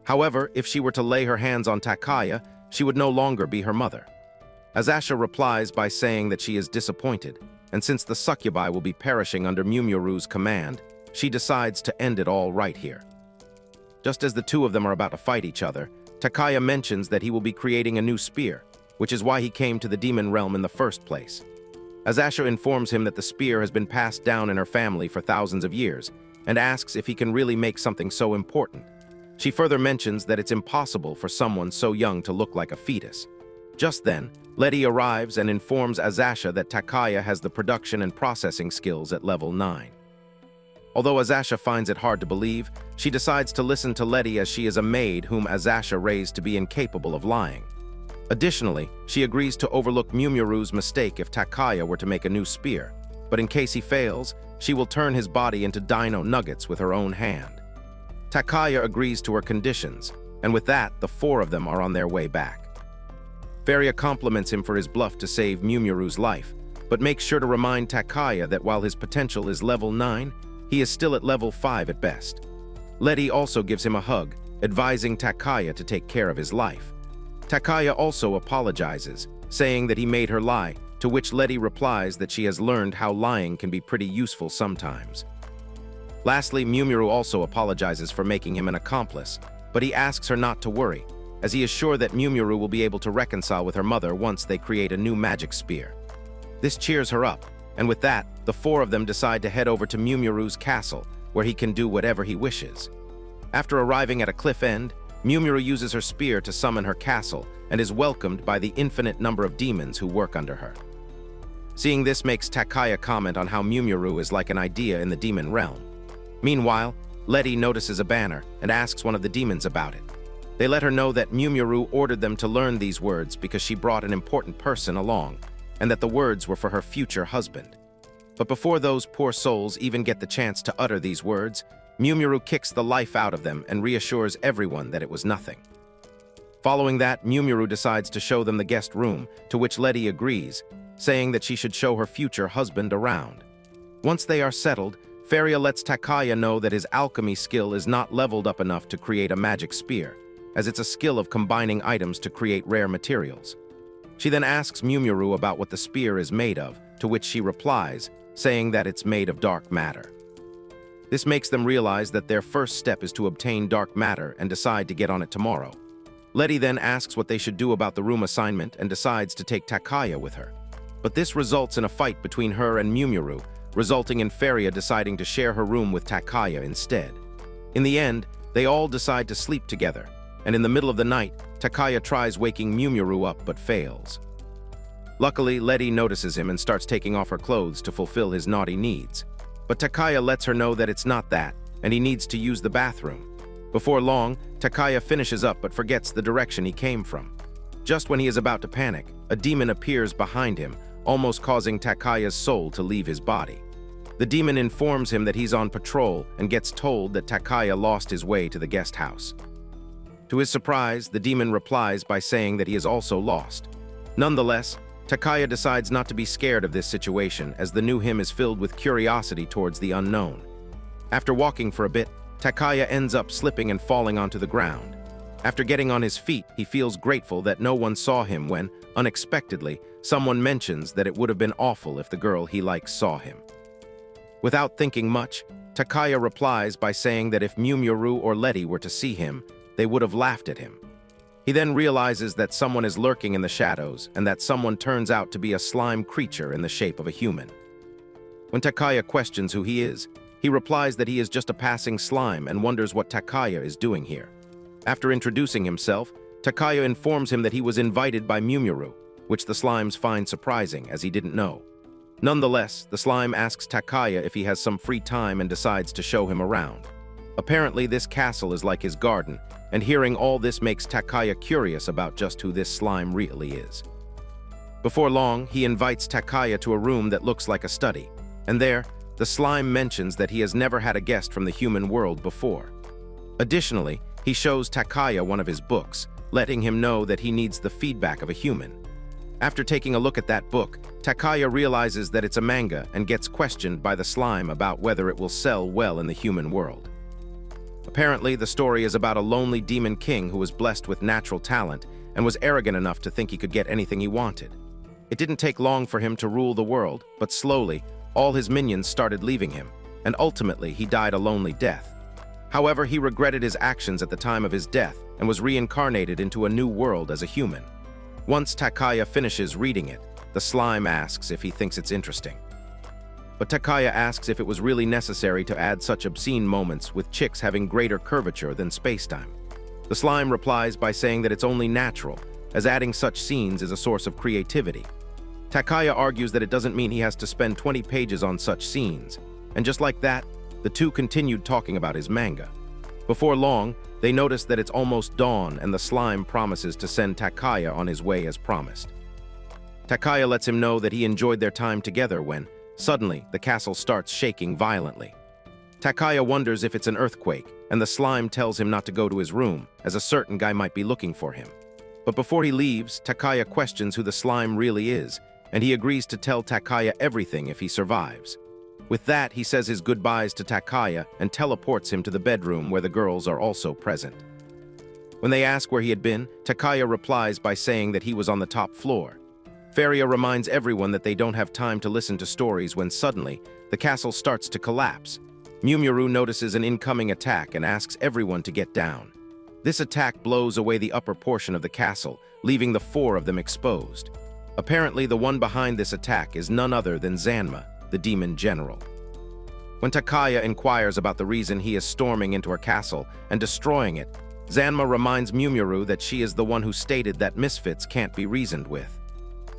However, if she were to lay her hands on Takaya, she would no longer be her mother. Azasha replies by saying that she is disappointed, and since the succubi will be perishing under Mumuru's command, she decides to end it all right here. Just as the two of them are about to fight each other, Takaya mentions that he will be creating a new spear, which is why he came to the demon realm in the first place. Azasha informs him that the spear has been passed down in her family for thousands of years, and asks if he can really make something so important. She further mentions that it's impossible for someone so young to look like a fetus. Just then, Letty arrives and informs Azasha that Takaya has the production and processing skills at level 9. Although Azasha finds it hard to believe, she decides to listen to Letty as she is a maid whom Azasha raised to be incapable of lying. Additionally, she agrees to overlook Mumuru's mistake if Takaya were to make a new spear, but in case he fails, she will turn his body into dino nuggets with her own hand. Takaya agrees to her conditions, and with that, the four of them are on their way back. Feria compliments him for his bluff to save Mumuru's life, but makes sure to remind Takaya that while his potential is level 9, he is still at level 5 at best. Letty also gives him a hug, advising Takaya to take care of his life. Takaya also apologizes, saying that he made her lie, to which Letty replies that she has learned how lying can be pretty useful sometimes. Lastly, Mumuru also apologizes for making him an accomplice, but he asks her not to worry, as he is sure that Mumuru will be able to reconcile with her mother once they create a new magic spear. This cheers her up, and with that, the four of them decide to head over to Mumuru's castle, where he can do whatever he wishes. After arriving at a cliff end, Mumuru uses her spear to summon her castle and is welcomed by the infinite number of demons who work under her. Seeing this makes Takaya comment on how Mumuru is like an idea in the demon realm. Meanwhile, Letty notices a banner and asks one of the demons about it. They let her know that Mumuru ordered them to learn these words because she brought an important person along, and that the words were for her future husband. But before those poor souls even get the chance to utter these words, Mumuru kicks the life out of them and reassures everyone that it was nothing. Following that, Mumuru decides to show them the guest room, to which Letty agrees, saying that she should show her future husband around. Once they are settled, Feria lets Takaya know that his alchemy skill is not leveled up enough to create a magic spear, as it's a skill of combining items to create rare materials. She then asks Mumuru about what the spear is made of, to which she replies, saying that it's made of dark matter. This makes them realize that their first step is to obtain dark matter and decide to get on it tomorrow. Letty then asks what they should do about the room assignment and decides to take Takaya with her. But this results in a fight between her and Mumuru, resulting in Feria deciding to share her room with Takaya instead. In the end, they all decide to sleep together, and in the middle of the night, Takaya tries waking Mumuru up but fails. Luckily, Letty notices him and starts taking off her clothes to fulfill his naughty needs. But Takaya lets her know that it's not that, and he needs to use the bathroom. Before long, Takaya finishes up but forgets the direction he came from. Just when he is about to panic, a demon appears behind him, almost causing Takaya's soul to leave his body. The demon informs him that he's on patrol and gets told that Takaya lost his way to the guest house. To his surprise, the demon replies by saying that he is also lost. Nonetheless, Takaya decides not to be scared of this situation, as the new him is filled with curiosity towards the unknown. After walking for a bit, Takaya ends up slipping and falling onto the ground. After getting on his feet, he feels grateful that no one saw him when, unexpectedly, someone mentions that it would have been awful if the girl he likes saw him. Without thinking much, Takaya replies by saying that if Mumuru or Letty were to see him, they would have laughed at him. He then realizes that someone is lurking in the shadows and that someone turns out to be a slime creature in the shape of a human. When Takaya questions who he is, He replies that he is just a passing slime and wonders what Takaya is doing here. After introducing himself, Takaya informs him that he was invited by Mumuru, which the slimes find surprising as he didn't know. Nonetheless, the slime asks Takaya if he has some free time and decides to show him around. Apparently, this castle is like his garden, and hearing all this makes Takaya curious about just who this slime really is. Before long, he invites Takaya to a room that looks like a study, and there, the slime mentions that he has never had a guest from the human world before. Additionally, he shows Takaya one of his books, letting him know that he needs the feedback of a human. After taking a look at that book, Takaya realizes that it's a manga and gets questioned by the slime about whether it will sell well in the human world. Apparently, the story is about a lonely demon king who was blessed with natural talent and was arrogant enough to think he could get anything he wanted. It didn't take long for him to rule the world, but slowly, all his minions started leaving him, and ultimately he died a lonely death. However, he regretted his actions at the time of his death and was reincarnated into a new world as a human. Once Takaya finishes reading it, the slime asks if he thinks it's interesting. But Takaya asks if it was really necessary to add such obscene moments with chicks having greater curvature than spacetime. The slime replies by saying that it's only natural, as adding such scenes is a source of creativity. Takaya argues that it doesn't mean he has to spend 20 pages on such scenes, and just like that, the two continued talking about his manga. Before long, they notice that it's almost dawn and the slime promises to send Takaya on his way as promised. Takaya lets him know that he enjoyed their time together when, suddenly, the castle starts shaking violently. Takaya wonders if it's an earthquake, and the slime tells him not to go to his room, as a certain guy might be looking for him. But before he leaves, Takaya questions who the slime really is, and he agrees to tell Takaya everything if he survives. With that, he says his goodbyes to Takaya and teleports him to the bedroom where the girls are also present. When they ask where he had been, Takaya replies by saying that he was on the top floor. Faria reminds everyone that they don't have time to listen to stories when suddenly, the castle starts to collapse. Mumuru notices an incoming attack and asks everyone to get down. This attack blows away the upper portion of the castle, leaving the four of them exposed. Apparently, the one behind this attack is none other than Zanma, the demon general. When Takaya inquires about the reason he is storming into her castle and destroying it, Zanma reminds Mumuru that she is the one who stated that misfits can't be reasoned with.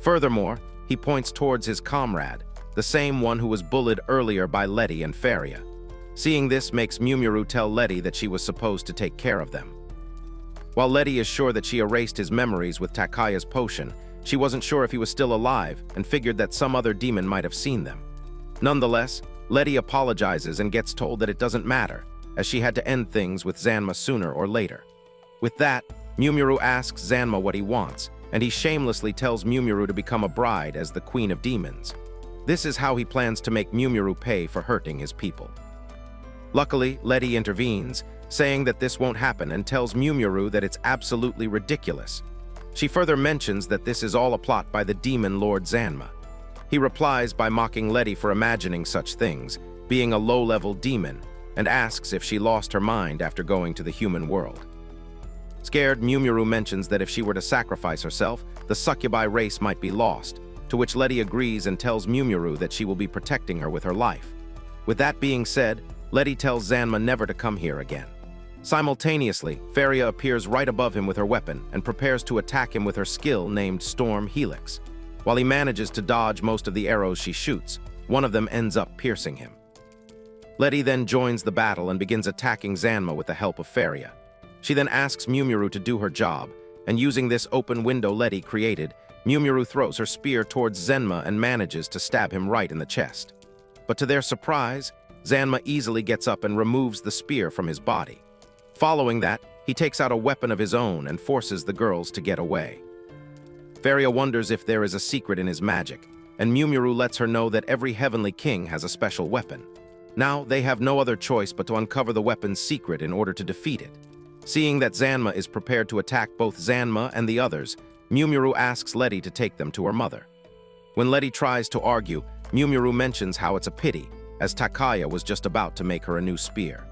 Furthermore, he points towards his comrade, the same one who was bullied earlier by Letty and Faria. Seeing this makes Mumuru tell Letty that she was supposed to take care of them. While Letty is sure that she erased his memories with Takaya's potion, she wasn't sure if he was still alive and figured that some other demon might have seen them. Nonetheless, Letty apologizes and gets told that it doesn't matter, as she had to end things with Zanma sooner or later. With that, Mumuru asks Zanma what he wants, and he shamelessly tells Mumuru to become a bride as the Queen of Demons. This is how he plans to make Mumuru pay for hurting his people. Luckily, Letty intervenes, saying that this won't happen and tells Mumuru that it's absolutely ridiculous. She further mentions that this is all a plot by the demon Lord Zanma. He replies by mocking Letty for imagining such things, being a low-level demon, and asks if she lost her mind after going to the human world. Scared, Mumuru mentions that if she were to sacrifice herself, the succubi race might be lost, to which Letty agrees and tells Mumuru that she will be protecting her with her life. With that being said, Letty tells Zanma never to come here again. Simultaneously, Faria appears right above him with her weapon and prepares to attack him with her skill named Storm Helix. While he manages to dodge most of the arrows she shoots, one of them ends up piercing him. Letty then joins the battle and begins attacking Zanma with the help of Faria. She then asks Mumuru to do her job, and using this open window Letty created, Mumuru throws her spear towards Zanma and manages to stab him right in the chest. But to their surprise, Zanma easily gets up and removes the spear from his body. Following that, he takes out a weapon of his own and forces the girls to get away. Faria wonders if there is a secret in his magic, and Mumuru lets her know that every heavenly king has a special weapon. Now, they have no other choice but to uncover the weapon's secret in order to defeat it. Seeing that Zanma is prepared to attack both Zanma and the others, Mumuru asks Letty to take them to her mother. When Letty tries to argue, Mumuru mentions how it's a pity, as Takaya was just about to make her a new spear.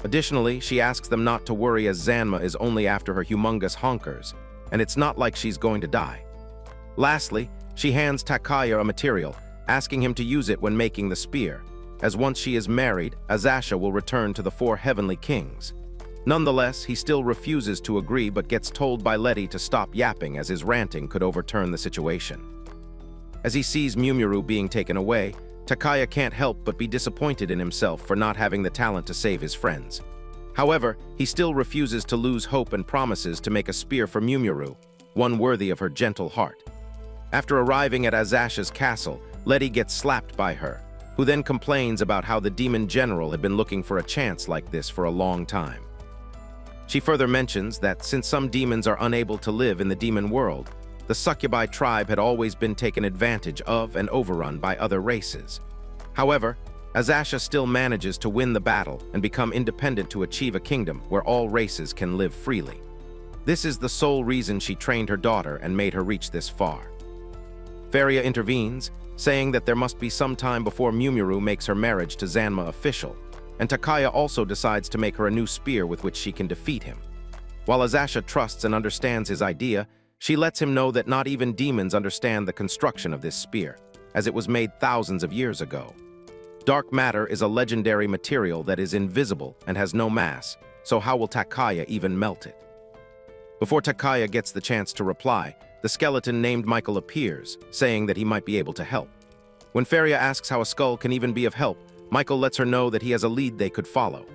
Additionally, she asks them not to worry as Zanma is only after her humongous honkers, and it's not like she's going to die. Lastly, she hands Takaya a material, asking him to use it when making the spear. as once she is married, Azasha will return to the four heavenly kings. Nonetheless, he still refuses to agree but gets told by Letty to stop yapping as his ranting could overturn the situation. As he sees Mumuru being taken away, Takaya can't help but be disappointed in himself for not having the talent to save his friends. However, he still refuses to lose hope and promises to make a spear for Mumuru, one worthy of her gentle heart. After arriving at Azasha's castle, Letty gets slapped by her, who then complains about how the demon general had been looking for a chance like this for a long time. She further mentions that since some demons are unable to live in the demon world, the succubi tribe had always been taken advantage of and overrun by other races. However, Azasha still manages to win the battle and become independent to achieve a kingdom where all races can live freely. This is the sole reason she trained her daughter and made her reach this far. Faria intervenes, saying that there must be some time before Mumuru makes her marriage to Zanma official, and Takaya also decides to make her a new spear with which she can defeat him. While Azasha trusts and understands his idea, she lets him know that not even demons understand the construction of this spear, as it was made thousands of years ago. Dark matter is a legendary material that is invisible and has no mass, so how will Takaya even melt it? Before Takaya gets the chance to reply, the skeleton named Michael appears, saying that he might be able to help. When Faria asks how a skull can even be of help, Michael lets her know that he has a lead they could follow.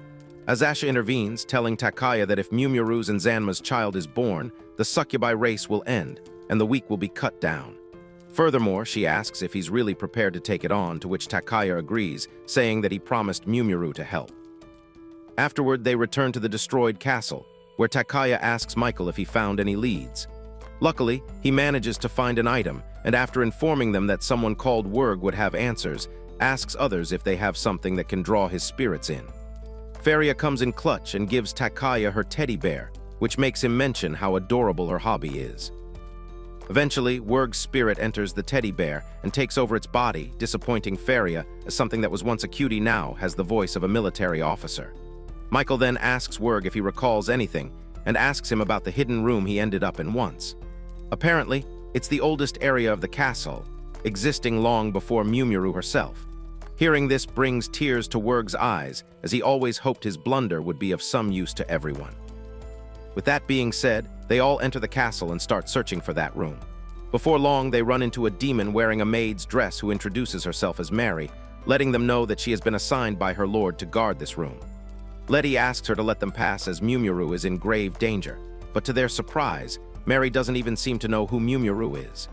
Azasha intervenes, telling Takaya that if Mumuru's and Zanma's child is born, the succubi race will end, and the weak will be cut down. Furthermore, she asks if he's really prepared to take it on, to which Takaya agrees, saying that he promised Mumuru to help. Afterward, they return to the destroyed castle, where Takaya asks Michael if he found any leads. Luckily, he manages to find an item, and after informing them that someone called Wurg would have answers, asks others if they have something that can draw his spirits in. Faria comes in clutch and gives Takaya her teddy bear, which makes him mention how adorable her hobby is. Eventually, Wurg's spirit enters the teddy bear and takes over its body, disappointing Faria, as something that was once a cutie now has the voice of a military officer. Michael then asks Wurg if he recalls anything, and asks him about the hidden room he ended up in once. Apparently, it's the oldest area of the castle, existing long before Mumuru herself. Hearing this brings tears to Wurg's eyes, as he always hoped his blunder would be of some use to everyone. With that being said, they all enter the castle and start searching for that room. Before long, they run into a demon wearing a maid's dress who introduces herself as Mary, letting them know that she has been assigned by her lord to guard this room. Letty asks her to let them pass as Mumuru is in grave danger, but to their surprise, Mary doesn't even seem to know who Mumuru is.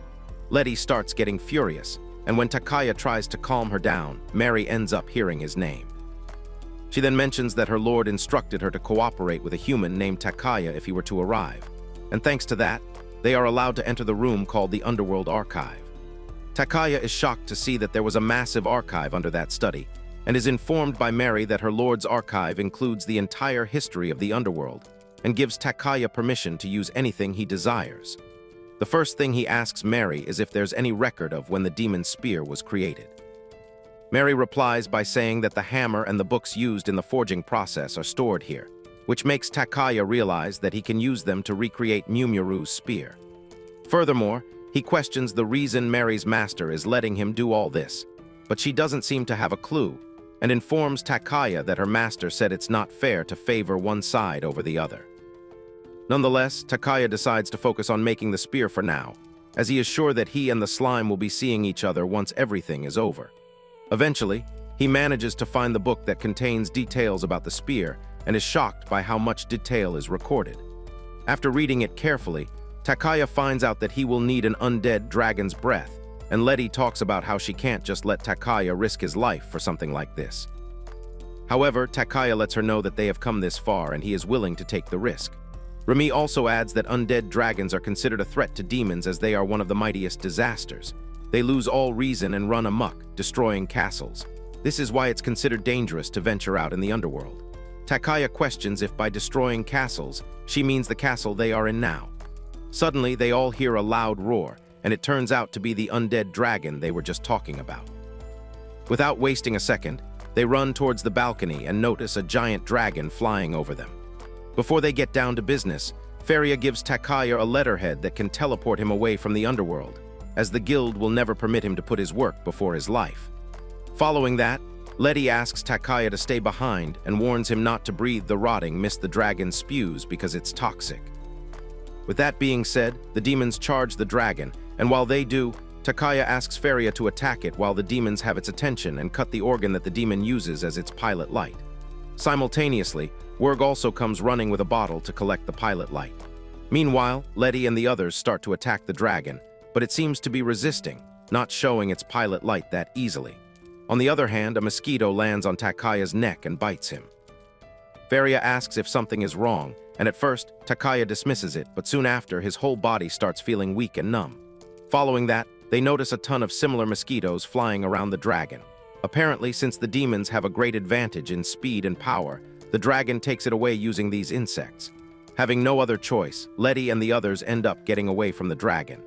Letty starts getting furious, and when Takaya tries to calm her down, Mary ends up hearing his name. She then mentions that her lord instructed her to cooperate with a human named Takaya if he were to arrive, and thanks to that, they are allowed to enter the room called the Underworld Archive. Takaya is shocked to see that there was a massive archive under that study, and is informed by Mary that her lord's archive includes the entire history of the underworld, and gives Takaya permission to use anything he desires. The first thing he asks Mary is if there's any record of when the demon spear was created. Mary replies by saying that the hammer and the books used in the forging process are stored here, which makes Takaya realize that he can use them to recreate Mumuru's spear. Furthermore, he questions the reason Mary's master is letting him do all this, but she doesn't seem to have a clue, and informs Takaya that her master said it's not fair to favor one side over the other. Nonetheless, Takaya decides to focus on making the spear for now, as he is sure that he and the slime will be seeing each other once everything is over. Eventually, he manages to find the book that contains details about the spear and is shocked by how much detail is recorded. After reading it carefully, Takaya finds out that he will need an undead dragon's breath, and Letty talks about how she can't just let Takaya risk his life for something like this. However, Takaya lets her know that they have come this far and he is willing to take the risk. Remy also adds that undead dragons are considered a threat to demons as they are one of the mightiest disasters. They lose all reason and run amok, destroying castles. This is why it's considered dangerous to venture out in the underworld. Takaya questions if by destroying castles, she means the castle they are in now. Suddenly, they all hear a loud roar, and it turns out to be the undead dragon they were just talking about. Without wasting a second, they run towards the balcony and notice a giant dragon flying over them. Before they get down to business, Faria gives Takaya a letterhead that can teleport him away from the underworld, as the guild will never permit him to put his work before his life. Following that, Letty asks Takaya to stay behind and warns him not to breathe the rotting mist the dragon spews because it's toxic. With that being said, the demons charge the dragon, and while they do, Takaya asks Feria to attack it while the demons have its attention and cut the organ that the demon uses as its pilot light. Simultaneously, Werg also comes running with a bottle to collect the pilot light. Meanwhile, Letty and the others start to attack the dragon, but it seems to be resisting, not showing its pilot light that easily. On the other hand, a mosquito lands on Takaya's neck and bites him. Feria asks if something is wrong, and at first, Takaya dismisses it, but soon after, his whole body starts feeling weak and numb. Following that, they notice a ton of similar mosquitoes flying around the dragon. Apparently, since the demons have a great advantage in speed and power, the dragon takes it away using these insects. Having no other choice, Letty and the others end up getting away from the dragon.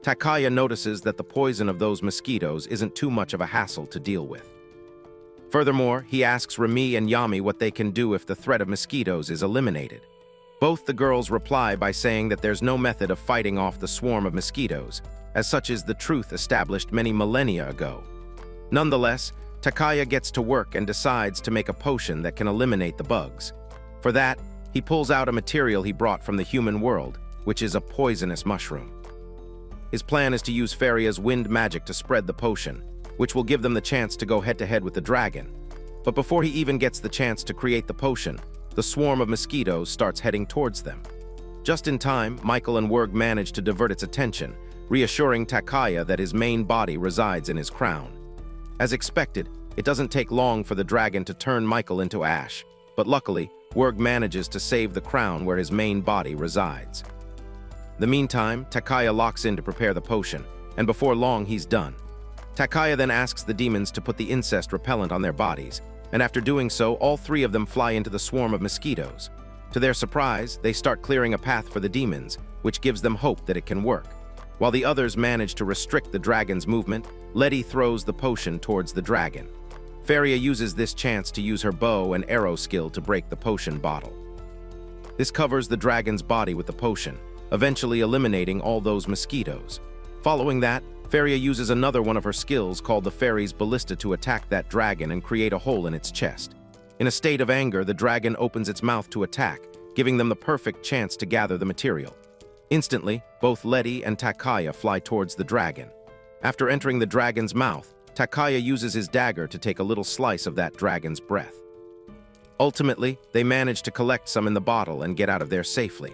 Takaya notices that the poison of those mosquitoes isn't too much of a hassle to deal with. Furthermore, he asks Remy and Yami what they can do if the threat of mosquitoes is eliminated. Both the girls reply by saying that there's no method of fighting off the swarm of mosquitoes, as such is the truth established many millennia ago. Nonetheless, Takaya gets to work and decides to make a potion that can eliminate the bugs. For that, he pulls out a material he brought from the human world, which is a poisonous mushroom. His plan is to use Feria's wind magic to spread the potion, which will give them the chance to go head-to-head with the dragon. But before he even gets the chance to create the potion, the swarm of mosquitoes starts heading towards them. Just in time, Michael and Werg manage to divert its attention, reassuring Takaya that his main body resides in his crown. As expected, it doesn't take long for the dragon to turn Michael into ash, but luckily, Werg manages to save the crown where his main body resides. In the meantime, Takaya locks in to prepare the potion, and before long he's done. Takaya then asks the demons to put the incest repellent on their bodies, and after doing so, all three of them fly into the swarm of mosquitoes. To their surprise, they start clearing a path for the demons, which gives them hope that it can work. While the others manage to restrict the dragon's movement, Letty throws the potion towards the dragon. Feria uses this chance to use her bow and arrow skill to break the potion bottle. This covers the dragon's body with the potion, eventually eliminating all those mosquitoes. Following that, Feria uses another one of her skills called the Fairy's Ballista to attack that dragon and create a hole in its chest. In a state of anger, the dragon opens its mouth to attack, giving them the perfect chance to gather the material. Instantly, both Letty and Takaya fly towards the dragon. After entering the dragon's mouth, Takaya uses his dagger to take a little slice of that dragon's breath. Ultimately, they manage to collect some in the bottle and get out of there safely.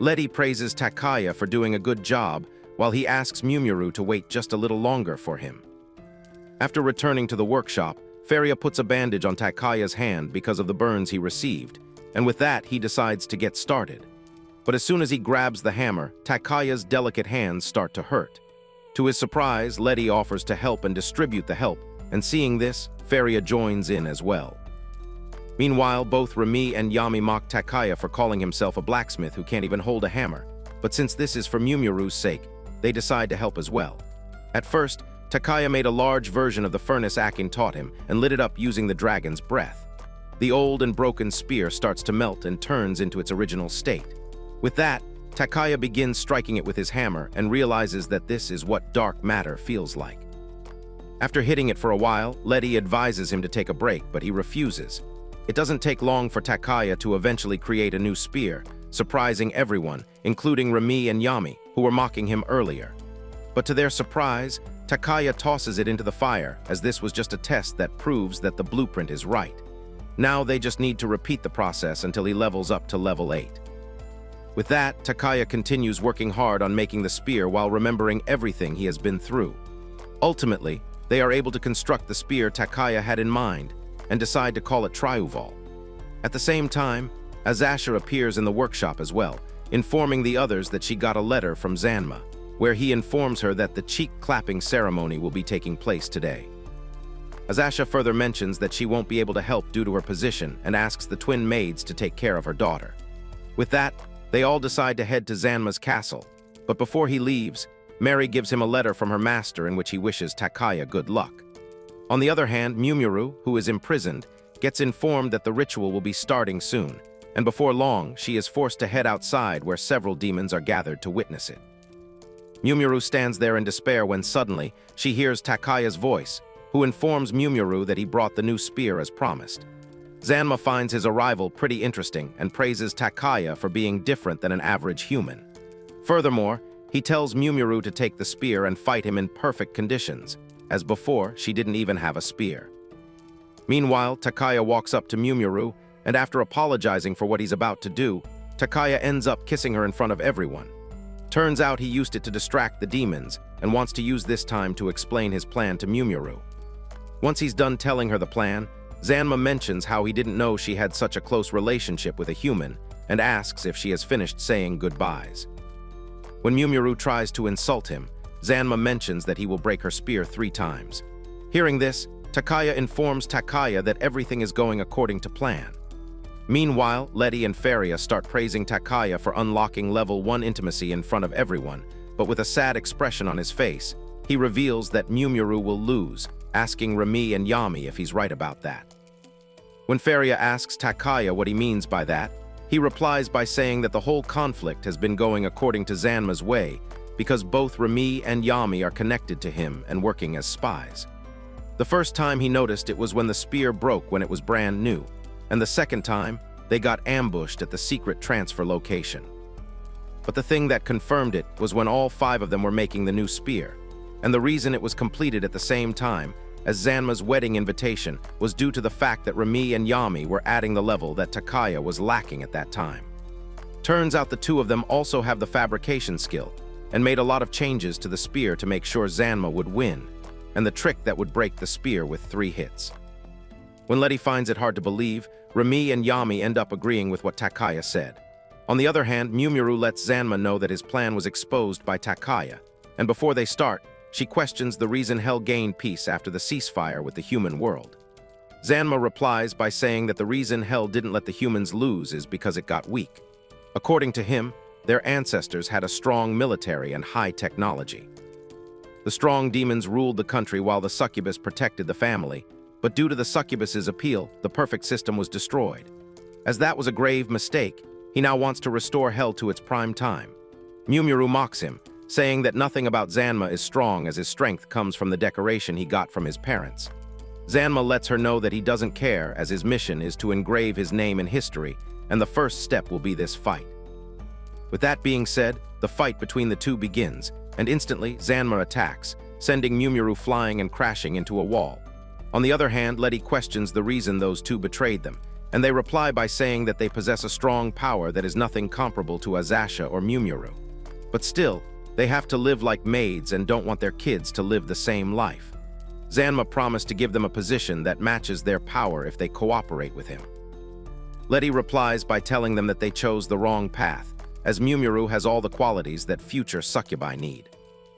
Letty praises Takaya for doing a good job, while he asks Mumuru to wait just a little longer for him. After returning to the workshop, Feria puts a bandage on Takaya's hand because of the burns he received, and with that he decides to get started. But as soon as he grabs the hammer, Takaya's delicate hands start to hurt. To his surprise, Letty offers to help and distribute the help, and seeing this, Feria joins in as well. Meanwhile, both Remy and Yami mock Takaya for calling himself a blacksmith who can't even hold a hammer, but since this is for Mumuru's sake, they decide to help as well. At first, Takaya made a large version of the furnace Akin taught him and lit it up using the dragon's breath. The old and broken spear starts to melt and turns into its original state. With that, Takaya begins striking it with his hammer and realizes that this is what dark matter feels like. After hitting it for a while, Letty advises him to take a break, but he refuses. It doesn't take long for Takaya to eventually create a new spear, surprising everyone, including Remy and Yami, who were mocking him earlier. But to their surprise, Takaya tosses it into the fire, as this was just a test that proves that the blueprint is right. Now they just need to repeat the process until he levels up to level 8. With that, Takaya continues working hard on making the spear while remembering everything he has been through. Ultimately, they are able to construct the spear Takaya had in mind, and decide to call it Triuval. At the same time, Azasha appears in the workshop as well, informing the others that she got a letter from Zanma, where he informs her that the cheek-clapping ceremony will be taking place today. Azasha further mentions that she won't be able to help due to her position and asks the twin maids to take care of her daughter. With that, they all decide to head to Zanma's castle, but before he leaves, Mary gives him a letter from her master in which he wishes Takaya good luck. On the other hand, Mumuru, who is imprisoned, gets informed that the ritual will be starting soon, and before long, she is forced to head outside where several demons are gathered to witness it. Mumuru stands there in despair when suddenly, she hears Takaya's voice, who informs Mumuru that he brought the new spear as promised. Zanma finds his arrival pretty interesting and praises Takaya for being different than an average human. Furthermore, he tells Mumuru to take the spear and fight him in perfect conditions, as before she didn't even have a spear. Meanwhile, Takaya walks up to Mumuru, and after apologizing for what he's about to do, Takaya ends up kissing her in front of everyone. Turns out he used it to distract the demons and wants to use this time to explain his plan to Mumuru. Once he's done telling her the plan, Zanma mentions how he didn't know she had such a close relationship with a human and asks if she has finished saying goodbyes. When Mumuru tries to insult him, Zanma mentions that he will break her spear 3 times. Hearing this, Takaya informs Takaya that everything is going according to plan. Meanwhile, Letty and Faria start praising Takaya for unlocking level 1 intimacy in front of everyone, but with a sad expression on his face, he reveals that Mumuru will lose, asking Remi and Yami if he's right about that. When Faria asks Takaya what he means by that, he replies by saying that the whole conflict has been going according to Zanma's way because both Remi and Yami are connected to him and working as spies. The first time he noticed it was when the spear broke when it was brand new, and the second time, they got ambushed at the secret transfer location. But the thing that confirmed it was when all 5 of them were making the new spear, and the reason it was completed at the same time as Zanma's wedding invitation was due to the fact that Remi and Yami were adding the level that Takaya was lacking at that time. Turns out the 2 of them also have the fabrication skill, and made a lot of changes to the spear to make sure Zanma would win, and the trick that would break the spear with 3 hits. When Letty finds it hard to believe, Remi and Yami end up agreeing with what Takaya said. On the other hand, Mumuru lets Zanma know that his plan was exposed by Takaya, and before they start, she questions the reason Hell gained peace after the ceasefire with the human world. Zanma replies by saying that the reason Hell didn't let the humans lose is because it got weak. According to him, their ancestors had a strong military and high technology. The strong demons ruled the country while the succubus protected the family, but due to the succubus's appeal, the perfect system was destroyed. As that was a grave mistake, he now wants to restore Hell to its prime time. Mumuru mocks him, saying that nothing about Zanma is strong as his strength comes from the decoration he got from his parents. Zanma lets her know that he doesn't care as his mission is to engrave his name in history, and the first step will be this fight. With that being said, the fight between the 2 begins, and instantly Zanma attacks, sending Mumuru flying and crashing into a wall. On the other hand, Letty questions the reason those 2 betrayed them, and they reply by saying that they possess a strong power that is nothing comparable to Azasha or Mumuru. But still, they have to live like maids and don't want their kids to live the same life. Zanma promised to give them a position that matches their power if they cooperate with him. Letty replies by telling them that they chose the wrong path, as Mumuru has all the qualities that future succubi need.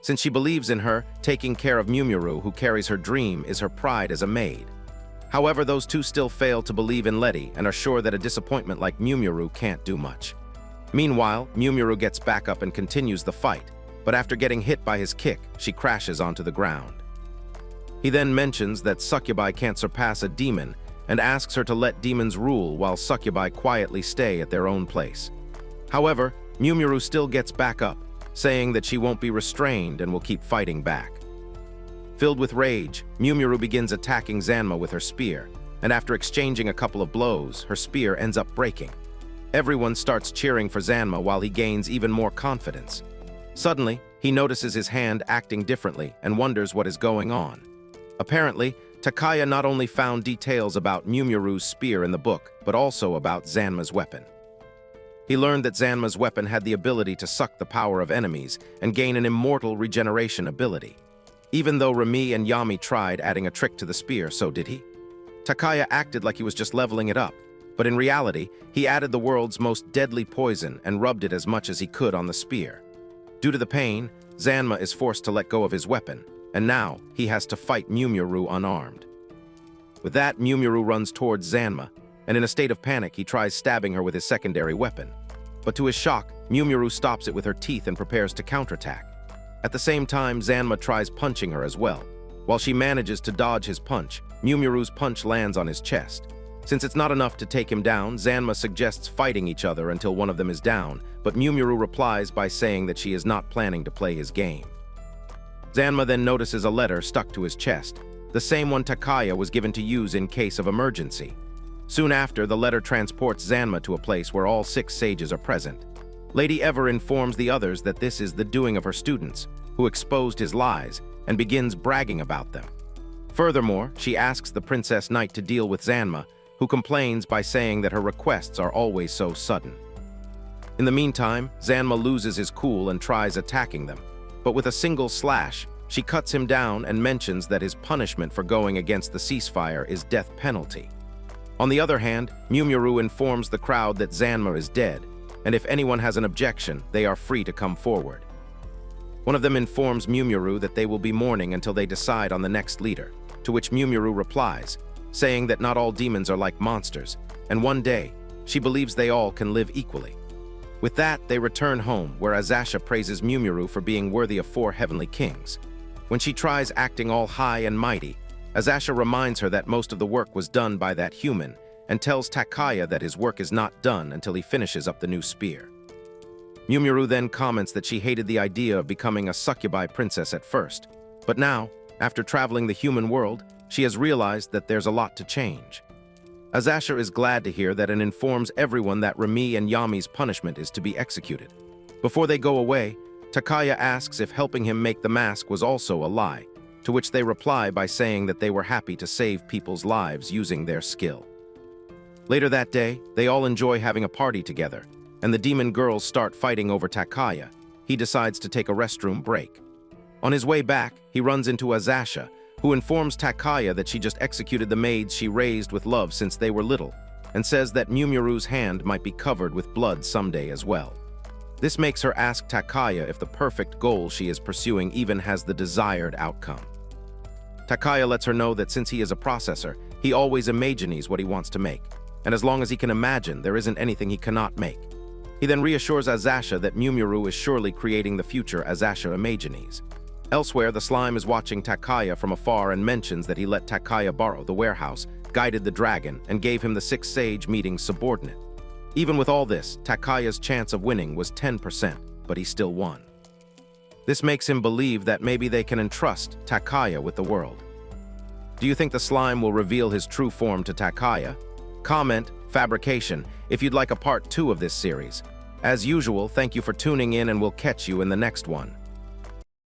Since she believes in her, taking care of Mumuru, who carries her dream, is her pride as a maid. However, those 2 still fail to believe in Letty and are sure that a disappointment like Mumuru can't do much. Meanwhile, Mumuru gets back up and continues the fight, but after getting hit by his kick, she crashes onto the ground. He then mentions that succubi can't surpass a demon and asks her to let demons rule while succubi quietly stay at their own place. However, Mumuru still gets back up, saying that she won't be restrained and will keep fighting back. Filled with rage, Mumuru begins attacking Zanma with her spear, and after exchanging a couple of blows, her spear ends up breaking. Everyone starts cheering for Zanma while he gains even more confidence. Suddenly, he notices his hand acting differently and wonders what is going on. Apparently, Takaya not only found details about Mumuru's spear in the book, but also about Zanma's weapon. He learned that Zanma's weapon had the ability to suck the power of enemies and gain an immortal regeneration ability. Even though Remi and Yami tried adding a trick to the spear, so did he. Takaya acted like he was just leveling it up, but in reality, he added the world's most deadly poison and rubbed it as much as he could on the spear. Due to the pain, Zanma is forced to let go of his weapon, and now he has to fight Mumuru unarmed. With that, Mumuru runs towards Zanma, and in a state of panic, he tries stabbing her with his secondary weapon. But to his shock, Mumuru stops it with her teeth and prepares to counterattack. At the same time, Zanma tries punching her as well. While she manages to dodge his punch, Mumuru's punch lands on his chest. Since it's not enough to take him down, Zanma suggests fighting each other until one of them is down, but Mumuru replies by saying that she is not planning to play his game. Zanma then notices a letter stuck to his chest, the same one Takaya was given to use in case of emergency. Soon after, the letter transports Zanma to a place where all 6 sages are present. Lady Ever informs the others that this is the doing of her students, who exposed his lies, and begins bragging about them. Furthermore, she asks the Princess Knight to deal with Zanma, who complains by saying that her requests are always so sudden. In the meantime, Zanma loses his cool and tries attacking them, but with a single slash, she cuts him down and mentions that his punishment for going against the ceasefire is death penalty. On the other hand, Mumuru informs the crowd that Zanma is dead, and if anyone has an objection, they are free to come forward. One of them informs Mumuru that they will be mourning until they decide on the next leader, to which Mumuru replies, saying that not all demons are like monsters, and one day, she believes they all can live equally. With that, they return home, where Azasha praises Mumuru for being worthy of 4 heavenly kings. When she tries acting all high and mighty, Azasha reminds her that most of the work was done by that human, and tells Takaya that his work is not done until he finishes up the new spear. Mumuru then comments that she hated the idea of becoming a succubi princess at first, but now, after traveling the human world, she has realized that there's a lot to change. Azasha is glad to hear that and informs everyone that Remi and Yami's punishment is to be executed. Before they go away, Takaya asks if helping him make the mask was also a lie, to which they reply by saying that they were happy to save people's lives using their skill. Later that day, they all enjoy having a party together, and the demon girls start fighting over Takaya. He decides to take a restroom break. On his way back, he runs into Azasha, who informs Takaya that she just executed the maids she raised with love since they were little, and says that Mumuru's hand might be covered with blood someday as well. This makes her ask Takaya if the perfect goal she is pursuing even has the desired outcome. Takaya lets her know that since he is a processor, he always imagines what he wants to make, and as long as he can imagine, there isn't anything he cannot make. He then reassures Azasha that Mumuru is surely creating the future Azasha imagines. Elsewhere, the slime is watching Takaya from afar and mentions that he let Takaya borrow the warehouse, guided the dragon, and gave him the 6 sage meeting's subordinate. Even with all this, Takaya's chance of winning was 10%, but he still won. This makes him believe that maybe they can entrust Takaya with the world. Do you think the slime will reveal his true form to Takaya? Comment, fabrication, if you'd like a part 2 of this series. As usual, thank you for tuning in and we'll catch you in the next one.